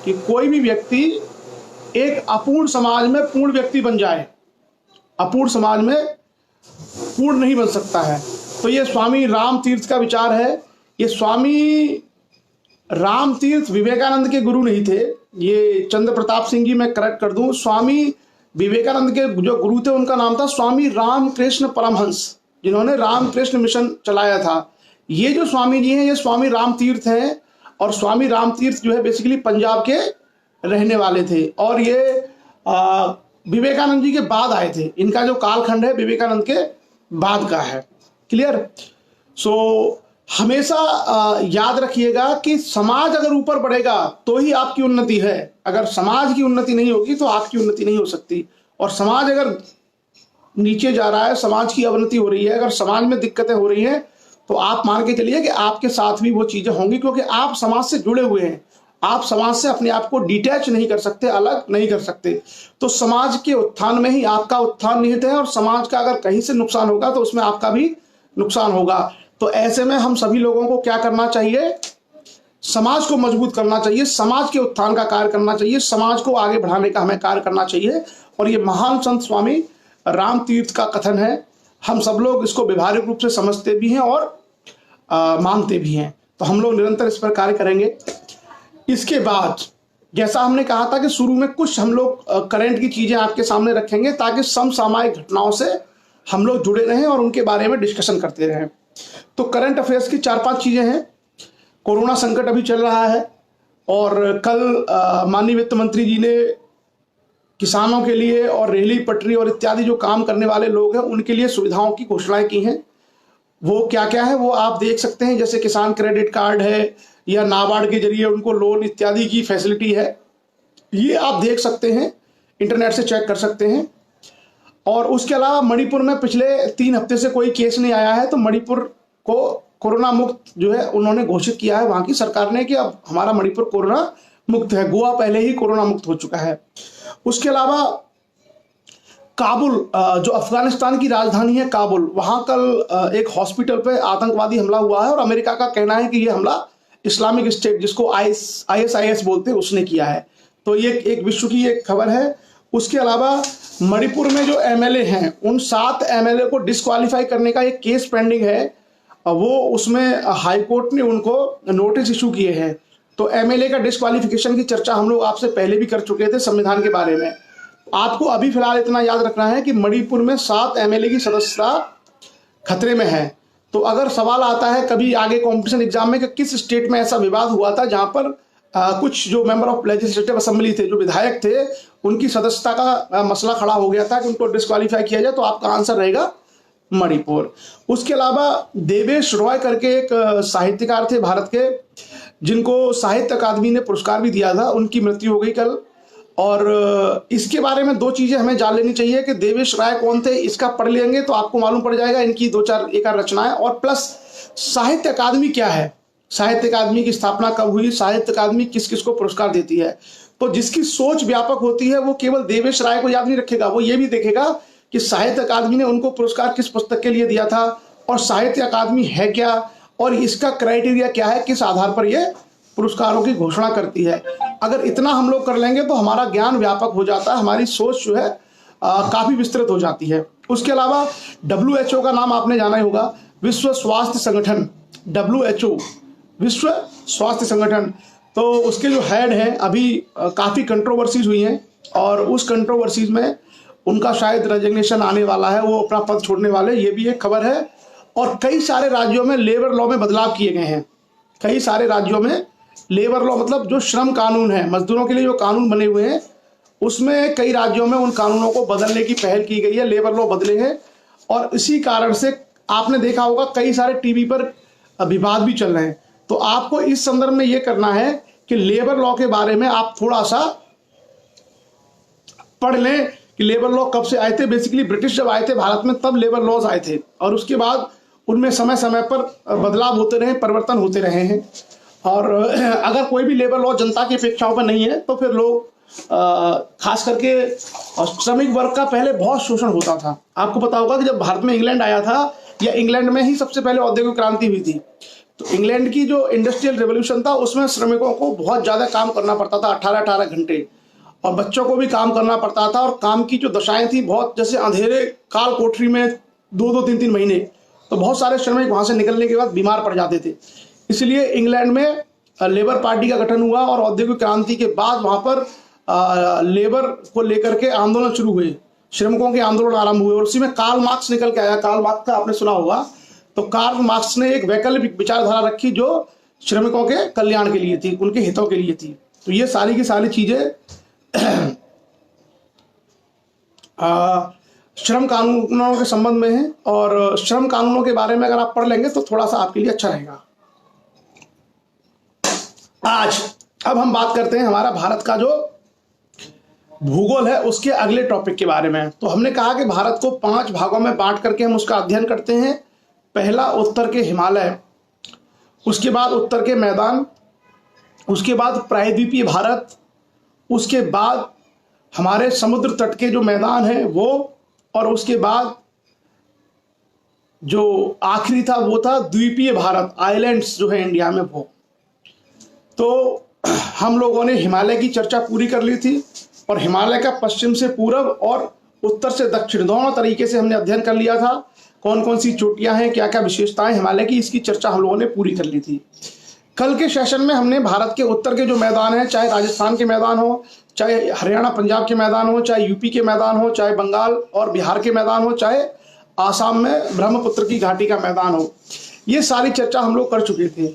कि कोई भी व्यक्ति एक अपूर्ण समाज में पूर्ण व्यक्ति बन जाए, अपूर्ण समाज में पूर्ण नहीं बन सकता है। तो ये स्वामी राम तीर्थ का विचार है। ये स्वामी राम तीर्थ विवेकानंद के गुरु नहीं थे, ये चंद्र प्रताप सिंह जी मैं करेक्ट कर दूं, स्वामी विवेकानंद के जो गुरु थे उनका नाम था स्वामी रामकृष्ण परमहंस, जिन्होंने रामकृष्ण मिशन चलाया था। ये जो स्वामी जी हैं ये स्वामी राम तीर्थ हैं, और स्वामी राम तीर्थ जो है बेसिकली पंजाब के रहने वाले थे, और ये विवेकानंद जी के बाद आए थे। इनका जो कालखंड है विवेकानंद के बाद का है। क्लियर? सो हमेशा याद रखिएगा कि समाज अगर ऊपर बढ़ेगा तो ही आपकी उन्नति है। अगर समाज की उन्नति नहीं होगी तो आपकी उन्नति नहीं हो सकती। और समाज अगर नीचे जा रहा है, समाज की अवनति हो रही है, अगर समाज में दिक्कतें हो रही हैं, तो आप मान के चलिए कि आपके साथ भी वो चीजें होंगी, क्योंकि आप समाज से जुड़े हुए हैं। आप समाज से अपने आप को डिटैच नहीं कर सकते, अलग नहीं कर सकते। तो समाज के उत्थान में ही आपका उत्थान निहित है, और समाज का अगर कहीं से नुकसान होगा तो उसमें आपका भी नुकसान होगा। तो ऐसे में हम सभी लोगों को क्या करना चाहिए? समाज को मजबूत करना चाहिए, समाज के उत्थान का कार्य करना चाहिए, समाज को आगे बढ़ाने का हमें कार्य करना चाहिए। और ये महान संत स्वामी राम तीर्थ का कथन है। हम सब लोग इसको व्यवहारिक रूप से समझते भी हैं और मानते भी हैं। तो हम लोग निरंतर इस पर कार्य करेंगे। इसके बाद जैसा हमने कहा था कि शुरू में कुछ हम लोग करंट की चीजें आपके सामने रखेंगे, ताकि समसामयिक घटनाओं से हम लोग जुड़े रहें और उनके बारे में डिस्कशन करते रहें। तो करंट अफेयर्स की 4-5 चीजें हैं। कोरोना संकट अभी चल रहा है, और कल माननीय वित्त मंत्री जी ने किसानों के लिए और रेहड़ी पटरी और इत्यादि जो काम करने वाले लोग हैं उनके लिए सुविधाओं की घोषणाएं की हैं। वो क्या क्या है वो आप देख सकते हैं, जैसे किसान क्रेडिट कार्ड है, या नाबार्ड के जरिए उनको लोन इत्यादि की फैसिलिटी है। ये आप देख सकते हैं, इंटरनेट से चेक कर सकते हैं। और उसके अलावा मणिपुर में पिछले 3 हफ्ते से कोई केस नहीं आया है, तो मणिपुर को कोरोना मुक्त जो है उन्होंने घोषित किया है वहां की सरकार ने कि अब हमारा मणिपुर कोरोना मुक्त है। गोवा पहले ही कोरोना मुक्त हो चुका है। उसके अलावा काबुल, जो अफगानिस्तान की राजधानी है काबुल, वहां कल एक हॉस्पिटल पे आतंकवादी हमला हुआ है, और अमेरिका का कहना है कि ये हमला इस्लामिक स्टेट, जिसको ISIS बोलते हैं, उसने किया है। तो ये एक विश्व की एक खबर है। उसके अलावा मणिपुर में जो MLA हैं उन 7 MLA को डिस्क्वालीफाई करने का एक केस पेंडिंग है। वो उसमें हाईकोर्ट ने उनको नोटिस इशू किए हैं। तो MLA का डिस्क्वालिफिकेशन की चर्चा हम लोग आपसे पहले भी कर चुके थे संविधान के बारे में। आपको अभी फिलहाल इतना याद रखना है कि मणिपुर में 7 MLA की सदस्यता खतरे में है। तो अगर सवाल आता है कभी आगे कॉम्पिटिशन एग्जाम में कि किस स्टेट में ऐसा विवाद हुआ था जहां पर कुछ जो मेंबर ऑफ लेजिस्लेटिव असेंबली थे, जो विधायक थे, उनकी सदस्यता का मसला खड़ा हो गया था कि उनको डिस्क्वालीफाई किया जाए, तो आपका आंसर रहेगा मणिपुर। उसके अलावा देवेश रॉय करके एक साहित्यकार थे भारत के, जिनको साहित्य अकादमी ने पुरस्कार भी दिया था, उनकी मृत्यु हो गई कल। और इसके बारे में 2 चीजें हमें जान लेनी चाहिए कि देवेश राय कौन थे। इसका पढ़ लेंगे तो आपको मालूम पड़ जाएगा इनकी 2-4 एक रचनाएं, और प्लस साहित्य अकादमी क्या है, साहित्य अकादमी की स्थापना कब हुई, साहित्य अकादमी किस किस को पुरस्कार देती है। तो जिसकी सोच व्यापक होती है वो केवल देवेश राय को याद नहीं रखेगा, वो ये भी देखेगा कि साहित्य अकादमी ने उनको पुरस्कार किस पुस्तक के लिए दिया था, और साहित्य अकादमी है क्या, और इसका क्राइटेरिया क्या है, किस आधार पर यह पुरस्कारों की घोषणा करती है। अगर इतना हम लोग कर लेंगे तो हमारा ज्ञान व्यापक हो जाता है, हमारी सोच जो है काफी विस्तृत हो जाती है। उसके अलावा WHO का नाम आपने जाना ही होगा, विश्व स्वास्थ्य संगठन, WHO, विश्व स्वास्थ्य संगठन। तो उसके जो हेड हैं अभी काफी कंट्रोवर्सीज हुई हैं, और उस कंट्रोवर्सीज में उनका शायद रेजिग्नेशन आने वाला है, वो अपना पद छोड़ने वाले, ये भी एक खबर है। और कई सारे राज्यों में लेबर लॉ में बदलाव किए गए हैं। कई सारे राज्यों में लेबर लॉ मतलब जो श्रम कानून है, मजदूरों के लिए जो कानून बने हुए हैं, उसमें कई राज्यों में उन कानूनों को बदलने की पहल की गई है, लेबर लॉ बदले हैं। और इसी कारण से आपने देखा होगा कई सारे टीवी पर विवाद भी चल रहे हैं। तो आपको इस संदर्भ में यह करना है कि लेबर लॉ के बारे में आप थोड़ा सा पढ़ लें कि लेबर लॉ कब से आए थे। बेसिकली ब्रिटिश जब आए थे भारत में तब लेबर लॉज आए थे, और उसके बाद उनमें समय समय पर बदलाव होते रहे, परिवर्तन होते रहे हैं। और अगर कोई भी लेबर लॉ जनता की अपेक्षाओं पर नहीं है तो फिर लोग खास करके श्रमिक वर्ग का पहले बहुत शोषण होता था। आपको पता होगा कि जब भारत में इंग्लैंड आया था, या इंग्लैंड में ही सबसे पहले औद्योगिक क्रांति हुई थी, तो इंग्लैंड की जो इंडस्ट्रियल रेवोल्यूशन था उसमें श्रमिकों को बहुत ज़्यादा काम करना पड़ता था, 18-18 घंटे, और बच्चों को भी काम करना पड़ता था, और काम की जो दशाएं थी बहुत, जैसे अंधेरे काल कोठरी में 2-2, 3-3 महीने, तो बहुत सारे श्रमिक वहाँ से निकलने के बाद बीमार पड़ जाते थे। इसलिए इंग्लैंड में लेबर पार्टी का गठन हुआ और औद्योगिक क्रांति के बाद वहाँ पर लेबर को लेकर के आंदोलन शुरू हुए, श्रमिकों के आंदोलन आरंभ हुए, और उसी में कार्ल मार्क्स निकल के आया। कार्ल मार्क्स का आपने सुना होगा। तो कार्ल मार्क्स ने एक वैकल्पिक विचारधारा रखी जो श्रमिकों के कल्याण के लिए थी, उनके हितों के लिए थी। तो ये सारी की सारी चीजें श्रम कानूनों के संबंध में है, और श्रम कानूनों के बारे में अगर आप पढ़ लेंगे तो थोड़ा सा आपके लिए अच्छा रहेगा। अब हम बात करते हैं हमारा भारत का जो भूगोल है उसके अगले टॉपिक के बारे में। तो हमने कहा कि भारत को 5 भागों में बांट करके हम उसका अध्ययन करते हैं। पहला उत्तर के हिमालय, उसके बाद उत्तर के मैदान, उसके बाद प्रायद्वीपीय भारत, उसके बाद हमारे समुद्र तट के जो मैदान है वो, और उसके बाद जो आखिरी था वो था द्वीपीय भारत, आइलैंड्स जो है इंडिया में वो। तो हम लोगों ने हिमालय की चर्चा पूरी कर ली थी, और हिमालय का पश्चिम से पूरब और उत्तर से दक्षिण दोनों तरीके से हमने अध्ययन कर लिया था। कौन कौन सी चोटियां हैं, क्या क्या विशेषताएं हिमालय की, इसकी चर्चा हम लोगों ने पूरी कर ली थी। कल के सेशन में हमने भारत के उत्तर के जो मैदान हैं, चाहे राजस्थान के मैदान हो, चाहे हरियाणा पंजाब के मैदान हो, चाहे यूपी के मैदान हो, चाहे बंगाल और बिहार के मैदान हो, चाहे आसाम में ब्रह्मपुत्र की घाटी का मैदान हो, ये सारी चर्चा हम लोग कर चुके थे।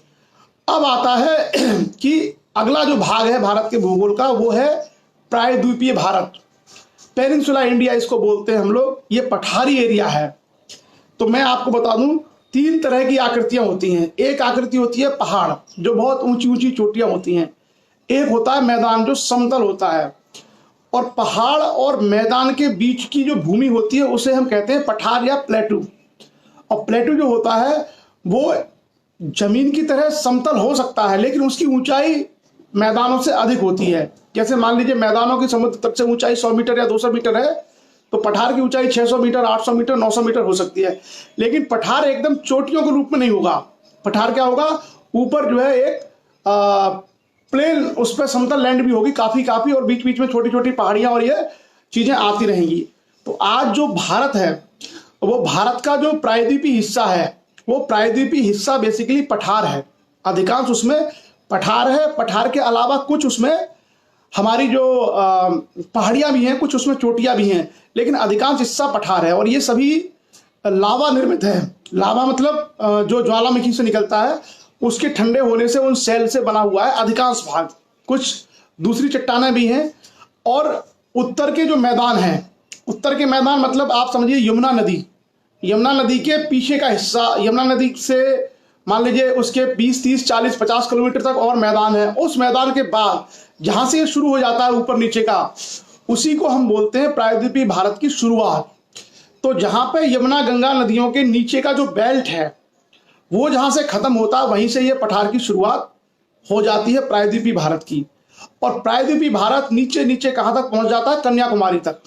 अब आता है कि अगला जो भाग है भारत के भूगोल का वो है प्रायद्वीपीय भारत, पेनिनसुला इंडिया इसको बोलते हैं हम लोग। ये पठारी एरिया है। तो मैं आपको बता दूं 3 तरह की आकृतियां होती हैं। एक आकृति होती है पहाड़, जो बहुत ऊंची ऊंची चोटियां होती हैं। एक होता है मैदान, जो समतल होता है। और पहाड़ और मैदान के बीच की जो भूमि होती है उसे हम कहते हैं पठार या प्लेटू। और प्लेटू जो होता है वो जमीन की तरह समतल हो सकता है, लेकिन उसकी ऊंचाई मैदानों से अधिक होती है। जैसे मान लीजिए मैदानों की समुद्र तट से ऊंचाई 100 मीटर या 200 मीटर है, तो पठार की ऊंचाई 600 मीटर, 800 मीटर, 900 मीटर हो सकती है। लेकिन पठार एकदम चोटियों के रूप में नहीं होगा। पठार क्या होगा, ऊपर जो है एक प्लेन, उस पर समतल लैंड भी होगी काफी, और बीच बीच में छोटी छोटी पहाड़ियां और ये चीजें आती रहेंगी। तो आज जो भारत है वो भारत का जो प्रायद्वीपीय हिस्सा है, वो प्रायद्वीपीय हिस्सा बेसिकली पठार है। अधिकांश उसमें पठार है। पठार के अलावा कुछ उसमें हमारी जो पहाड़ियां भी हैं, कुछ उसमें चोटियां भी हैं, लेकिन अधिकांश हिस्सा पठार है। और ये सभी लावा निर्मित है। लावा मतलब जो ज्वालामुखी से निकलता है उसके ठंडे होने से, उन सेल से बना हुआ है अधिकांश भाग। कुछ दूसरी चट्टानें भी हैं। और उत्तर के जो मैदान हैं, उत्तर के मैदान मतलब आप समझिए यमुना नदी, यमुना नदी के पीछे का हिस्सा, यमुना नदी से मान लीजिए उसके 20, 30, 40, 50 किलोमीटर तक और मैदान है। उस मैदान के बाद जहां से शुरू हो जाता है ऊपर नीचे का, उसी को हम बोलते हैं प्रायद्वीपीय भारत की शुरुआत। तो जहां पे यमुना गंगा नदियों के नीचे का जो बेल्ट है वो जहां से खत्म होता है, वहीं से ये पठार की शुरुआत हो जाती है प्रायद्वीपीय भारत की। और प्रायद्वीपीय भारत नीचे नीचे कहां तक पहुंच जाता है, कन्याकुमारी तक।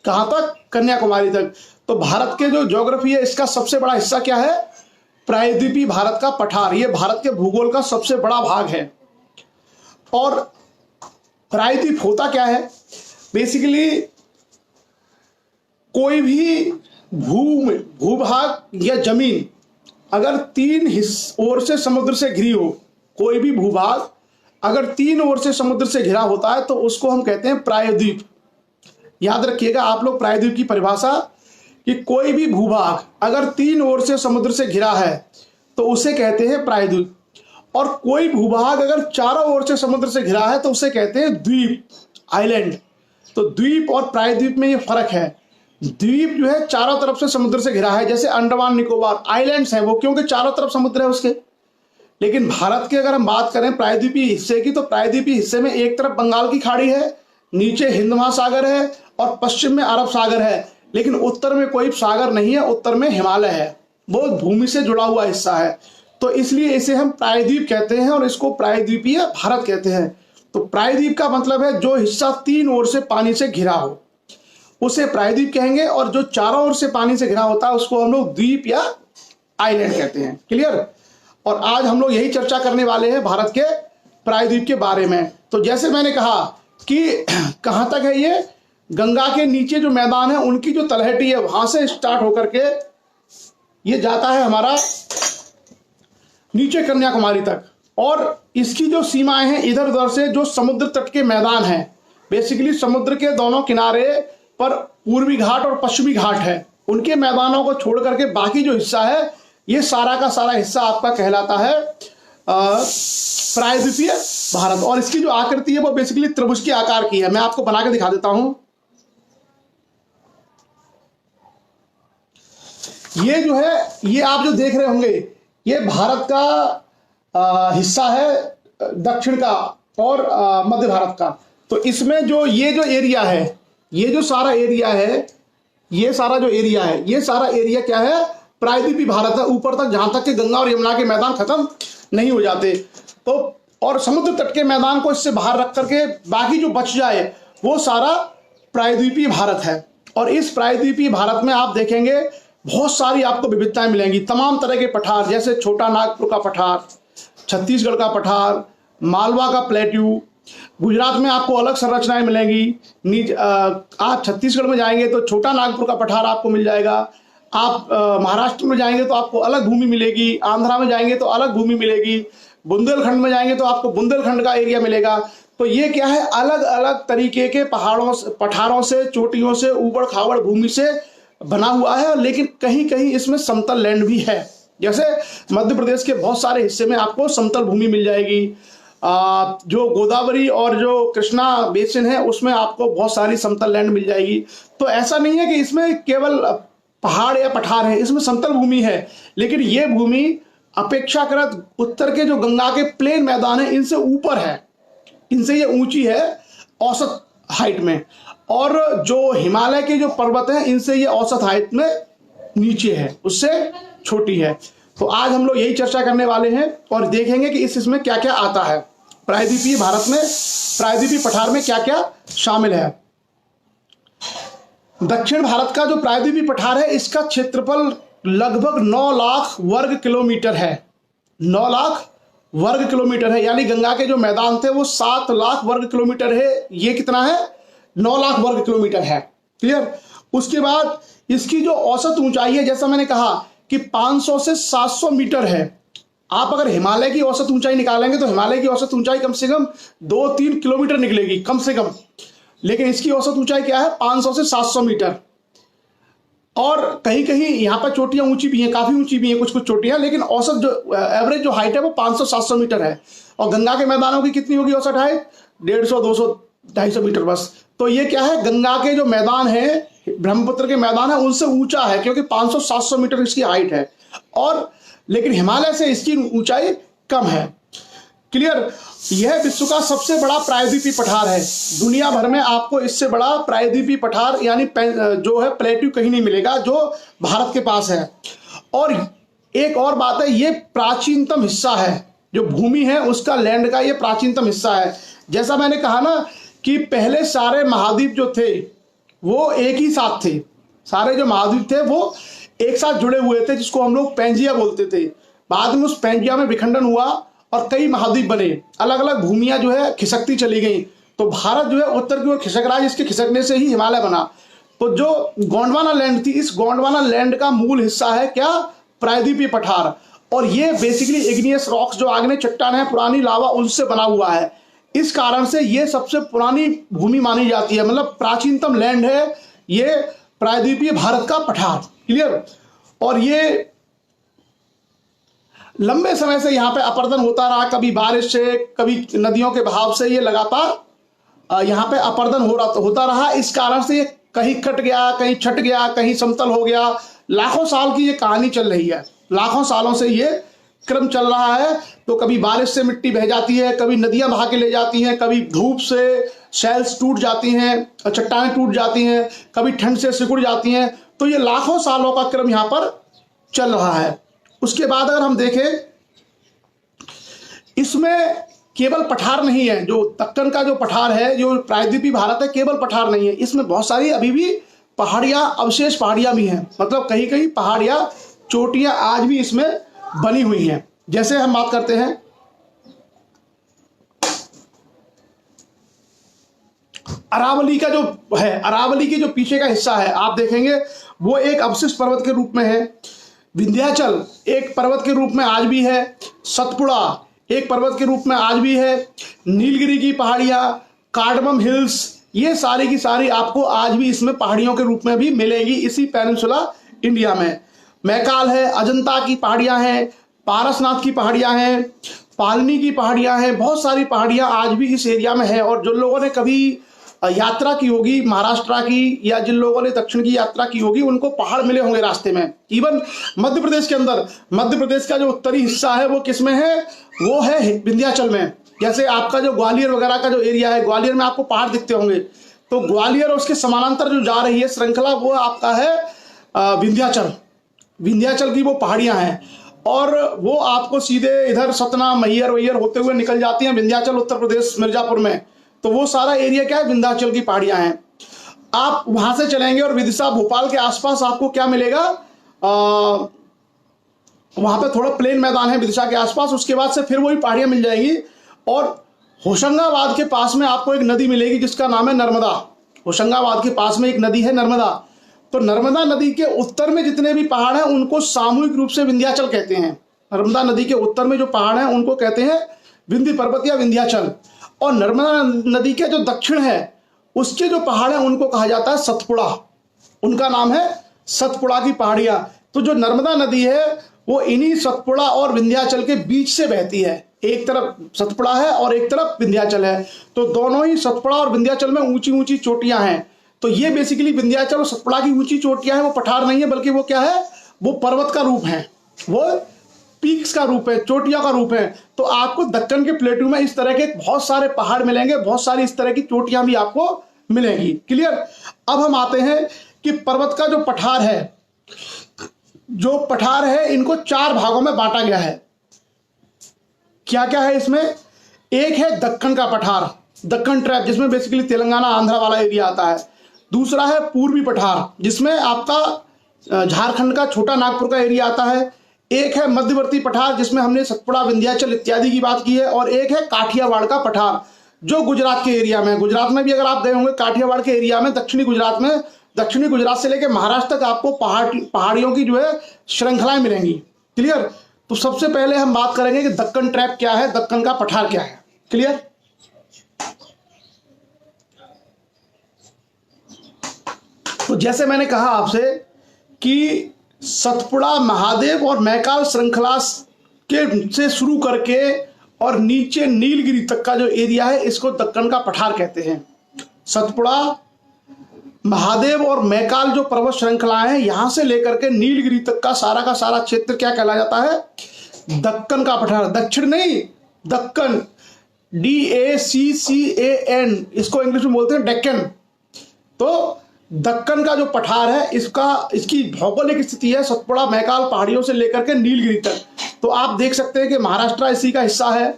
कहां तक, कन्याकुमारी तक। तो भारत के जो ज्योग्राफी है इसका सबसे बड़ा हिस्सा क्या है, प्रायद्वीपीय भारत का पठार। ये भारत के भूगोल का सबसे बड़ा भाग है। और प्रायद्वीप होता क्या है, बेसिकली कोई भी भूभाग या जमीन अगर 3 ओर से समुद्र से घिरी हो, कोई भी भूभाग अगर 3 ओर से समुद्र से घिरा होता है तो उसको हम कहते हैं प्रायद्वीप। याद रखिएगा आप लोग प्रायद्वीप की परिभाषा, कि कोई भी भूभाग अगर 3 ओर से समुद्र से घिरा है तो उसे कहते हैं प्रायद्वीप। और कोई भूभाग अगर चारों ओर से समुद्र से घिरा है तो उसे कहते हैं द्वीप, आइलैंड। तो द्वीप और प्रायद्वीप में ये फर्क है। द्वीप जो है चारों तरफ से समुद्र से घिरा है, जैसे अंडमान निकोबार आइलैंड्स हैं वो, क्योंकि चारों तरफ समुद्र है उसके। लेकिन भारत की अगर हम बात करें प्रायद्वीपीय हिस्से की, तो प्रायद्वीपीय हिस्से में एक तरफ बंगाल की खाड़ी है, नीचे हिंद महासागर है और पश्चिम में अरब सागर है। लेकिन उत्तर में कोई सागर नहीं है, उत्तर में हिमालय है। वो भूमि से जुड़ा हुआ हिस्सा है। तो इसलिए इसे हम प्रायद्वीप कहते हैं और इसको प्रायद्वीपीय भारत कहते हैं। तो प्रायद्वीप का मतलब है जो हिस्सा 3 ओर से पानी से घिरा हो उसे प्रायद्वीप कहेंगे, और जो चारों ओर से पानी से घिरा होता है उसको हम लोग द्वीप या आइलैंड कहते हैं। क्लियर। और आज हम लोग यही चर्चा करने वाले हैं भारत के प्रायद्वीप के बारे में। तो जैसे मैंने कहा कि कहाँ तक है, ये गंगा के नीचे जो मैदान है उनकी जो तलहटी है वहां से स्टार्ट होकर के ये जाता है हमारा नीचे कन्याकुमारी तक, और इसकी जो सीमाएं हैं इधर उधर से जो समुद्र तट के मैदान हैं, बेसिकली समुद्र के दोनों किनारे पर पूर्वी घाट और पश्चिमी घाट है, उनके मैदानों को छोड़ करके बाकी जो हिस्सा है ये सारा का सारा हिस्सा आपका कहलाता है प्रायद्वीपीय भारत। और इसकी जो आकृति है वो बेसिकली त्रिभुज के आकार की है। मैं आपको बना के दिखा देता हूं। ये जो है, ये आप जो देख रहे होंगे ये भारत का हिस्सा है दक्षिण का और मध्य भारत का। तो इसमें जो ये जो एरिया है, ये जो सारा एरिया है, ये सारा जो एरिया है, ये सारा एरिया क्या है, प्रायद्वीपीय भारत है, ऊपर तक जहां तक कि गंगा और यमुना के मैदान खत्म नहीं हो जाते। तो और समुद्र तट के मैदान को इससे बाहर रख करके बाकी जो बच जाए वो सारा प्रायद्वीपीय भारत है। और इस प्रायद्वीपीय भारत में आप देखेंगे बहुत सारी आपको विविधताएं मिलेंगी, तमाम तरह के पठार, जैसे छोटा नागपुर का पठार, छत्तीसगढ़ का पठार, मालवा का प्लेट्यू, गुजरात में आपको अलग संरचनाएं मिलेंगी। आप छत्तीसगढ़ में जाएंगे तो छोटा नागपुर का पठार आपको मिल जाएगा। आप महाराष्ट्र में जाएंगे तो आपको अलग भूमि मिलेगी, आंध्रा में जाएंगे तो अलग भूमि मिलेगी, बुंदेलखंड में जाएंगे तो आपको बुंदेलखंड का एरिया मिलेगा। तो ये क्या है, अलग अलग तरीके के पहाड़ों पठारों से, चोटियों से, ऊबड़ खाबड़ भूमि से बना हुआ है। लेकिन कहीं कहीं इसमें समतल लैंड भी है, जैसे मध्य प्रदेश के बहुत सारे हिस्से में आपको समतल भूमि मिल जाएगी। जो गोदावरी और जो कृष्णा बेसिन है उसमें आपको बहुत सारी समतल लैंड मिल जाएगी। तो ऐसा नहीं है कि इसमें केवल पहाड़ या पठार है, इसमें समतल भूमि है। लेकिन ये भूमि अपेक्षाकृत उत्तर के जो गंगा के प्लेन मैदान है इनसे ऊपर है, इनसे ये ऊंची है औसत हाइट में, और जो हिमालय के जो पर्वत हैं इनसे ये औसत हाइट में नीचे है, उससे छोटी है। तो आज हम लोग यही चर्चा करने वाले हैं और देखेंगे कि इसमें क्या क्या आता है, प्रायद्वीपीय भारत में प्रायद्वीपीय पठार में क्या क्या शामिल है। दक्षिण भारत का जो प्रायद्वीपीय पठार है इसका क्षेत्रफल लगभग 9 लाख वर्ग किलोमीटर है। 9 लाख वर्ग किलोमीटर है, यानी गंगा के जो मैदान थे वो 7 लाख वर्ग किलोमीटर है, ये कितना है, 9 लाख वर्ग किलोमीटर है। क्लियर। उसके बाद इसकी जो औसत ऊंचाई है, जैसा मैंने कहा कि 500 से 700 मीटर है। आप अगर हिमालय की औसत ऊंचाई निकालेंगे तो हिमालय की औसत ऊंचाई कम से कम 2-3 किलोमीटर निकलेगी कम से कम, लेकिन इसकी औसत ऊंचाई क्या है, 500 से 700 मीटर। और कहीं कहीं यहाँ पर चोटियां ऊंची भी हैं, काफी ऊंची भी हैं कुछ कुछ चोटियां, लेकिन औसत जो एवरेज जो हाइट है वो 500-700 मीटर है। और गंगा के मैदानों की कितनी होगी औसत हाइट, 150, 200, 250 मीटर बस। तो ये क्या है, गंगा के जो मैदान है, ब्रह्मपुत्र के मैदान है, उनसे ऊंचा है, क्योंकि 500-700 मीटर इसकी हाइट है। और लेकिन हिमालय से इसकी ऊंचाई कम है। क्लियर। यह विश्व का सबसे बड़ा प्रायद्वीपीय पठार है। दुनिया भर में आपको इससे बड़ा प्रायद्वीपीय पठार यानी जो है प्लेट्यू कहीं नहीं मिलेगा जो भारत के पास है। और एक और बात है, ये प्राचीनतम हिस्सा है, जो भूमि है उसका लैंड का ये प्राचीनतम हिस्सा है। जैसा मैंने कहा ना कि पहले सारे महाद्वीप जो थे वो एक ही साथ थे, सारे जो महाद्वीप थे वो एक साथ जुड़े हुए थे, जिसको हम लोग पैंजिया बोलते थे। बाद में उस पैंजिया में विखंडन हुआ और कई महाद्वीप बने, अलग अलग भूमियां जो है खिसकती चली गई। तो भारत जो है उत्तर की ओर खिसक रहा है, इसके खिसकने से ही हिमालय बना। तो जो गोंडवाना लैंड थी, इस गोंडवाना लैंड का मूल हिस्सा है क्या, प्रायद्वीपीय पठार। और ये बेसिकली इग्नियस रॉक्स, जो आग्नेय चट्टान है, पुरानी लावा, उनसे बना हुआ है। इस कारण से ये सबसे पुरानी भूमि मानी जाती है, मतलब प्राचीनतम लैंड है ये प्रायद्वीपीय भारत का पठार। क्लियर। और ये लंबे समय से यहाँ पे अपर्दन होता रहा, कभी बारिश से, कभी नदियों के बहाव से, ये लगातार यहाँ पे अपर्दन होता रहा। इस कारण से ये कहीं कट गया, कहीं छट गया, कहीं समतल हो गया। लाखों साल की ये कहानी चल रही है, लाखों सालों से ये क्रम चल रहा है। तो कभी बारिश से मिट्टी बह जाती है, कभी नदियां बहा के ले जाती हैं, कभी धूप से शेल्स टूट जाती हैं, चट्टानें टूट जाती हैं, कभी ठंड से सिकुड़ जाती हैं। तो ये लाखों सालों का क्रम यहाँ पर चल रहा है। उसके बाद अगर हम देखें, इसमें केवल पठार नहीं है, जो दक्कन का जो पठार है, जो प्रायद्वीपीय भारत है, केवल पठार नहीं है, इसमें बहुत सारी अभी भी पहाड़ियां, अवशेष पहाड़ियां भी हैं। मतलब कहीं कहीं पहाड़ियां, चोटियां आज भी इसमें बनी हुई हैं। जैसे हम बात करते हैं अरावली का जो है, अरावली के जो पीछे का हिस्सा है आप देखेंगे वो एक अवशिष्ट पर्वत के रूप में है। विंध्याचल एक पर्वत के रूप में आज भी है। सतपुड़ा एक पर्वत के रूप में आज भी है। नीलगिरी की पहाड़ियां, कार्डमम हिल्स, ये सारी की सारी आपको आज भी इसमें पहाड़ियों के रूप में भी मिलेगी इसी पेनिनसुला इंडिया में। मैकाल है, अजंता की पहाड़ियां हैं, पारसनाथ की पहाड़ियां हैं, पालनी की पहाड़ियां हैं, बहुत सारी पहाड़ियां आज भी इस एरिया में है। और जो लोगों ने कभी यात्रा की होगी महाराष्ट्र की, या जिन लोगों ने दक्षिण की यात्रा की होगी, उनको पहाड़ मिले होंगे रास्ते में। इवन मध्य प्रदेश के अंदर, मध्य प्रदेश का जो उत्तरी हिस्सा है वो किस में है, वो है विंध्याचल में। जैसे आपका जो ग्वालियर वगैरह का जो एरिया है, ग्वालियर में आपको पहाड़ दिखते होंगे, तो ग्वालियर और उसके समानांतर जो जा रही है श्रृंखला वो आपका है विंध्याचल। विंध्याचल की वो पहाड़ियां हैं और वो आपको सीधे इधर सतना मैहर वैहर होते हुए निकल जाती हैं विंध्याचल उत्तर प्रदेश मिर्जापुर में। तो वो सारा एरिया क्या है, विंध्याचल की पहाड़ियां हैं। आप वहां से चलेंगे और विदिशा भोपाल के आसपास आपको क्या मिलेगा, वहां पे थोड़ा प्लेन मैदान है विदिशा के आसपास, उसके बाद से फिर वही पहाड़ियां मिल जाएंगी। और होशंगाबाद के पास में आपको एक नदी मिलेगी जिसका नाम है नर्मदा। होशंगाबाद के पास में एक नदी है नर्मदा। तो नर्मदा नदी के उत्तर में जितने भी पहाड़ हैं उनको सामूहिक रूप से विंध्याचल कहते हैं। नर्मदा नदी के उत्तर में जो पहाड़ हैं उनको कहते हैं विंध्य पर्वत या विंध्याचल। और नर्मदा नदी के जो दक्षिण है उसके जो पहाड़ हैं उनको कहा जाता है सतपुड़ा। उनका नाम है सतपुड़ा की पहाड़ियां। तो जो नर्मदा नदी है वो इन्हीं सतपुड़ा और विंध्याचल के बीच से बहती है। एक तरफ सतपुड़ा है और एक तरफ विंध्याचल है। तो दोनों ही सतपुड़ा और विंध्याचल में ऊंची ऊंची चोटियां हैं। तो ये बेसिकली विंध्याचल और सतपुड़ा की ऊंची चोटियां हैं, वो पठार नहीं है बल्कि वो क्या है, वो पर्वत का रूप है, वो पीक्स का रूप है, चोटियों का रूप है। तो आपको दक्कन के प्लेटू में इस तरह के बहुत सारे पहाड़ मिलेंगे, बहुत सारी इस तरह की चोटियां भी आपको मिलेंगी। क्लियर। अब हम आते हैं कि पर्वत का जो पठार है, जो पठार है इनको 4 भागों में बांटा गया है। क्या क्या है इसमें, एक है दक्कन का पठार, दक्कन ट्रैप, जिसमें बेसिकली तेलंगाना आंध्रा वाला एरिया आता है। दूसरा है पूर्वी पठार जिसमें आपका झारखंड का छोटा नागपुर का एरिया आता है। एक है मध्यवर्ती पठार जिसमें हमने सतपुड़ा विंध्याचल इत्यादि की बात की है। और एक है काठियावाड़ का पठार जो गुजरात के एरिया में, गुजरात में भी अगर आप गए होंगे काठियावाड़ के एरिया में, दक्षिणी गुजरात में, दक्षिणी गुजरात से लेकर महाराष्ट्र तक आपको पहाड़ियों की जो है श्रृंखलाएं मिलेंगी। क्लियर। तो सबसे पहले हम बात करेंगे कि दक्कन ट्रैप क्या है, दक्कन का पठार क्या है। क्लियर। तो जैसे मैंने कहा आपसे कि सतपुड़ा, महादेव और मैकाल श्रृंखला के से शुरू करके और नीचे नीलगिरी तक का जो एरिया है इसको दक्कन का पठार कहते हैं। सतपुड़ा, महादेव और मैकाल जो पर्वत श्रृंखलाएं हैं यहां से लेकर के नीलगिरी तक का सारा क्षेत्र क्या कहलाया जाता है, दक्कन का पठार। दक्षिण नहीं, दक्कन, DACCAN, इसको इंग्लिश में बोलते हैं डेक्कन। तो दक्कन का जो पठार है इसकी भौगोलिक स्थिति है सतपुड़ा मैकाल पहाड़ियों से लेकर के नीलगिरी तक। तो आप देख सकते हैं कि महाराष्ट्र इसी का हिस्सा है,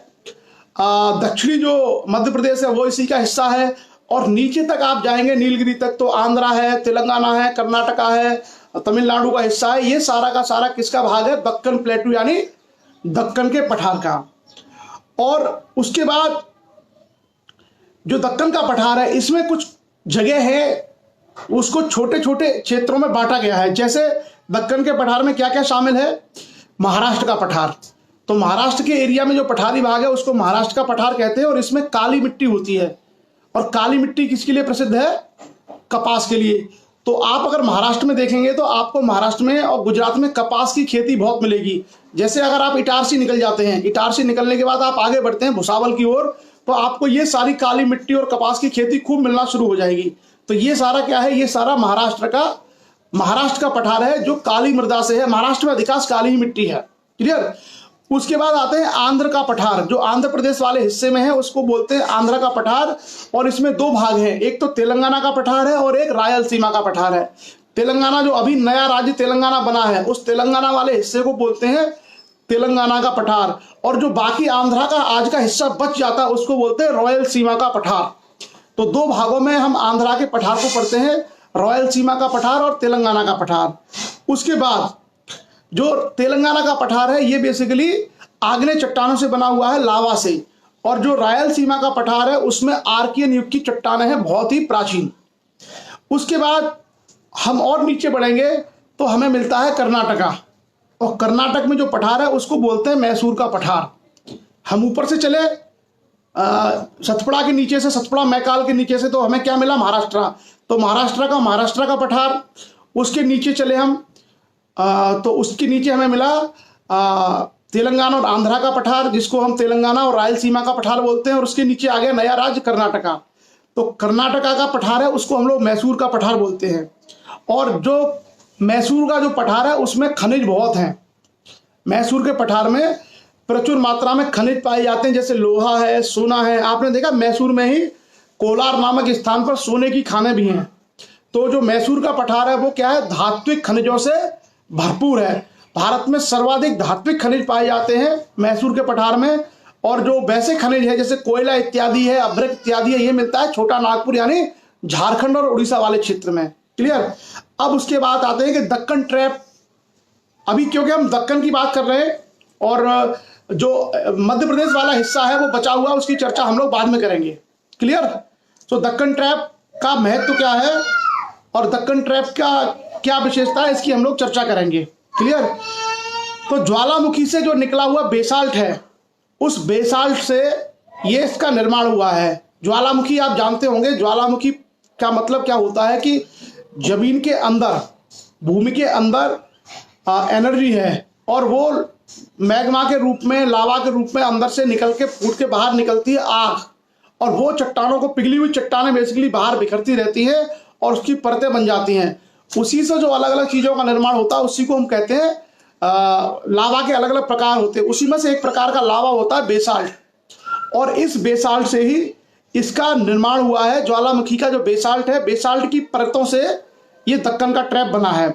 दक्षिणी जो मध्य प्रदेश है वो इसी का हिस्सा है, और नीचे तक आप जाएंगे नीलगिरी तक तो आंध्रा है, तेलंगाना है, कर्नाटका है, तमिलनाडु का हिस्सा है। ये सारा का सारा किसका भाग है, दक्कन प्लेटू यानी दक्कन के पठार का। और उसके बाद जो दक्कन का पठार है इसमें कुछ जगह है उसको छोटे छोटे क्षेत्रों में बांटा गया है। जैसे दक्कन के पठार में क्या क्या शामिल है, महाराष्ट्र का पठार। तो महाराष्ट्र के एरिया में जो पठारी भाग है उसको महाराष्ट्र का पठार कहते हैं। और इसमें काली मिट्टी होती है, और काली मिट्टी किसके लिए प्रसिद्ध है, कपास के लिए। तो आप अगर महाराष्ट्र में देखेंगे तो आपको महाराष्ट्र में और गुजरात में कपास की खेती बहुत मिलेगी। जैसे अगर आप इटारसी निकल जाते हैं, इटारसी निकलने के बाद आप आगे बढ़ते हैं भुसावल की ओर, तो आपको ये सारी काली मिट्टी और कपास की खेती खूब मिलना शुरू हो जाएगी। तो ये सारा क्या है, ये सारा महाराष्ट्र का पठार है जो काली मृदा से है। महाराष्ट्र में अधिकांश काली ही मिट्टी है। क्लियर। उसके बाद आते हैं आंध्र का पठार, जो आंध्र प्रदेश वाले हिस्से में है उसको बोलते हैं आंध्र का पठार। और इसमें 2 भाग हैं, एक तो तेलंगाना का पठार है और एक रायलसीमा का पठार है। तेलंगाना जो अभी नया राज्य तेलंगाना बना है उस तेलंगाना वाले हिस्से को बोलते हैं तेलंगाना का पठार। और जो बाकी आंध्रा का आज का हिस्सा बच जाता है उसको बोलते हैं रॉयल सीमा का पठार। तो 2 भागों में हम आंध्रा के पठार को पढ़ते हैं, रॉयल सीमा का पठार और तेलंगाना का पठार। उसके बाद जो तेलंगाना का पठार है ये बेसिकली आग्नेय चट्टानों से बना हुआ है, लावा से। और जो रायलसीमा का पठार है उसमें आर्कियन युग की चट्टानें हैं, बहुत ही प्राचीन। उसके बाद हम और नीचे बढ़ेंगे तो हमें मिलता है कर्नाटका, और कर्नाटक में जो पठार है उसको बोलते हैं मैसूर का पठार। हम ऊपर से चले सतपुड़ा के नीचे से, सतपुड़ा मैकाल के नीचे से, तो हमें क्या मिला? महाराष्ट्र। तो महाराष्ट्र का पठार। उसके नीचे चले हम तो उसके नीचे हमें मिला तेलंगाना और आंध्रा का पठार, जिसको हम तेलंगाना और रायलसीमा का पठार बोलते हैं। और उसके नीचे आ गया नया राज्य कर्नाटका। तो कर्नाटका का पठार है उसको हम लोग मैसूर का पठार बोलते हैं। और जो मैसूर का जो पठार है उसमें खनिज बहुत हैं। मैसूर के पठार में प्रचुर मात्रा में खनिज पाए जाते हैं, जैसे लोहा है, सोना है। आपने देखा मैसूर में ही कोलार नामक स्थान पर सोने की खानें भी हैं। तो जो मैसूर का पठार है वो क्या है? धात्विक खनिजों से भरपूर है। भारत में सर्वाधिक धात्विक खनिज पाए जाते हैं मैसूर के पठार में। और जो वैसे खनिज है जैसे कोयला इत्यादि है, अभ्रक इत्यादि है, ये मिलता है छोटा नागपुर यानी झारखंड और उड़ीसा वाले क्षेत्र में। क्लियर? अब उसके बाद आते हैं कि दक्कन ट्रैप। अभी क्योंकि हम दक्कन की बात कर रहे हैं और जो मध्य प्रदेश वाला हिस्सा है वो बचा हुआ, उसकी चर्चा हम लोग बाद में करेंगे। क्लियर? तो दक्कन ट्रैप का महत्व क्या है और दक्कन ट्रैप का क्या विशेषता है, इसकी हम लोग चर्चा करेंगे। क्लियर? तो ज्वालामुखी से जो निकला हुआ बेसाल्ट है, उस बेसाल्ट से ये इसका निर्माण हुआ है। ज्वालामुखी आप जानते होंगे, ज्वालामुखी का मतलब क्या होता है कि जमीन के अंदर, भूमि के अंदर एनर्जी है और वो मैग्मा के रूप में, लावा के रूप में अंदर से निकल के फूट के बाहर निकलती है आग, और वो चट्टानों को, पिघली हुई चट्टानें बेसिकली बाहर बिखरती रहती है और उसकी परतें बन जाती हैं। उसी से जो अलग अलग चीज़ों का निर्माण होता है उसी को हम कहते हैं लावा के अलग अलग प्रकार होते हैं। उसी में से एक प्रकार का लावा होता है बेसाल्ट, और इस बेसाल्ट से ही इसका निर्माण हुआ है। ज्वालामुखी का जो बेसाल्ट है, बेसाल्ट की परतों से ये दक्कन का ट्रैप बना है।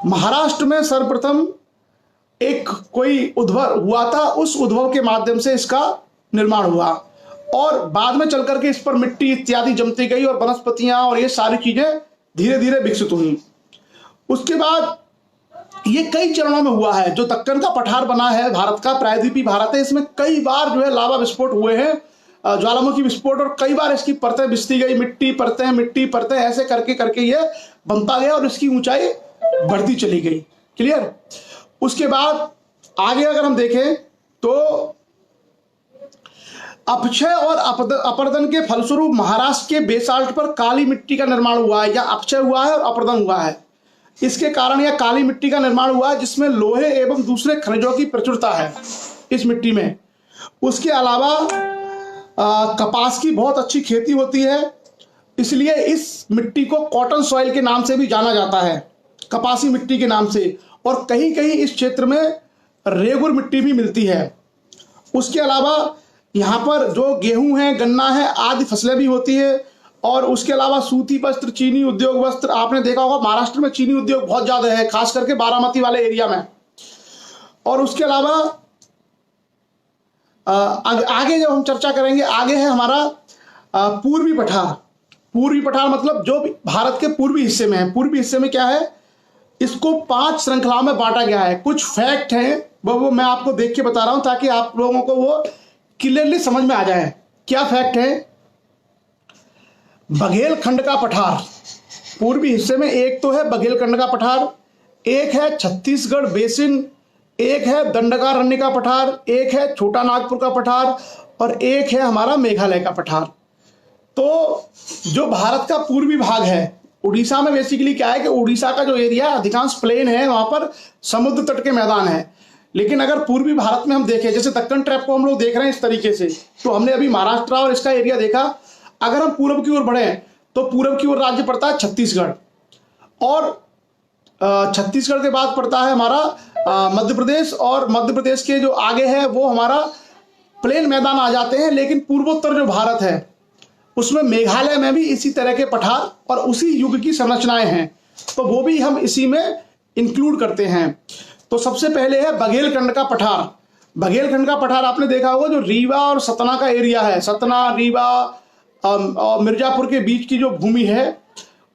महाराष्ट्र में सर्वप्रथम एक कोई उद्भव हुआ था, उस उद्भव के माध्यम से इसका निर्माण हुआ और बाद में चल करके इस पर मिट्टी इत्यादि जमती गई और वनस्पतियां और ये सारी चीजें धीरे धीरे विकसित हुई। उसके बाद ये कई चरणों में हुआ है। जो दक्कन का पठार बना है भारत का, प्रायद्वीपीय भारत है, इसमें कई बार जो है लावा विस्फोट हुए हैं, ज्वालामुखी विस्फोट, और कई बार इसकी परतें बिछती गई, मिट्टी परतें, ऐसे करके करके ये बनता गया और इसकी ऊंचाई बढ़ती चली गई। क्लियर? उसके बाद आगे अगर हम देखें तो अपक्षय और अपर्दन के फलस्वरूप महाराष्ट्र के बेसाल्ट पर काली मिट्टी का निर्माण हुआ है, या अपक्षय हुआ है और अपर्दन हुआ है। इसके कारण यह काली मिट्टी का निर्माण हुआ है जिसमें लोहे एवं दूसरे खनिजों की प्रचुरता है इस मिट्टी में। उसके अलावा कपास की बहुत अच्छी खेती होती है, इसलिए इस मिट्टी को कॉटन सॉइल के नाम से भी जाना जाता है, कपासी मिट्टी के नाम से। और कहीं कहीं इस क्षेत्र में रेगुर मिट्टी भी मिलती है। उसके अलावा यहाँ पर जो गेहूं है, गन्ना है आदि फसलें भी होती है। और उसके अलावा सूती वस्त्र, चीनी उद्योग वस्त्र, आपने देखा होगा महाराष्ट्र में चीनी उद्योग बहुत ज़्यादा है, खास करके बारामती वाले एरिया में। और उसके अलावा आगे जब हम चर्चा करेंगे, आगे है हमारा पूर्वी पठार। पूर्वी पठार मतलब जो भारत के पूर्वी हिस्से में है। पूर्वी हिस्से में क्या है, इसको 5 श्रृंखलाओं में बांटा गया है। कुछ फैक्ट हैं वो मैं आपको देख के बता रहा हूं ताकि आप लोगों को वो क्लियरली समझ में आ जाए। क्या फैक्ट है? बघेलखंड का पठार पूर्वी हिस्से में, एक तो है बघेलखंड का पठार, एक है छत्तीसगढ़ बेसिन, एक है दंडकारण्य का पठार, एक है छोटा नागपुर का पठार और एक है हमारा मेघालय का पठार। तो जो भारत का पूर्वी भाग है, उड़ीसा में बेसिकली क्या है कि उड़ीसा का जो एरिया अधिकांश प्लेन है, वहां पर समुद्र तट के मैदान है। लेकिन अगर पूर्वी भारत में हम देखें, जैसे दक्कन ट्रैप को हम लोग देख रहे हैं इस तरीके से, तो हमने अभी महाराष्ट्र और इसका एरिया देखा। अगर हम पूर्व की ओर बढ़े तो पूर्व की ओर राज्य पड़ता है छत्तीसगढ़, और छत्तीसगढ़ के बाद पड़ता है हमारा मध्य प्रदेश, और मध्य प्रदेश के जो आगे है वो हमारा प्लेन मैदान आ जाते हैं। लेकिन पूर्वोत्तर जो भारत है उसमें मेघालय में भी इसी तरह के पठार और उसी युग की संरचनाएं हैं, तो वो भी हम इसी में इंक्लूड करते हैं। तो सबसे पहले है बघेलखंड का पठार। बघेलखंड का पठार आपने देखा होगा, जो रीवा और सतना का एरिया है, सतना, रीवा और मिर्जापुर के बीच की जो भूमि है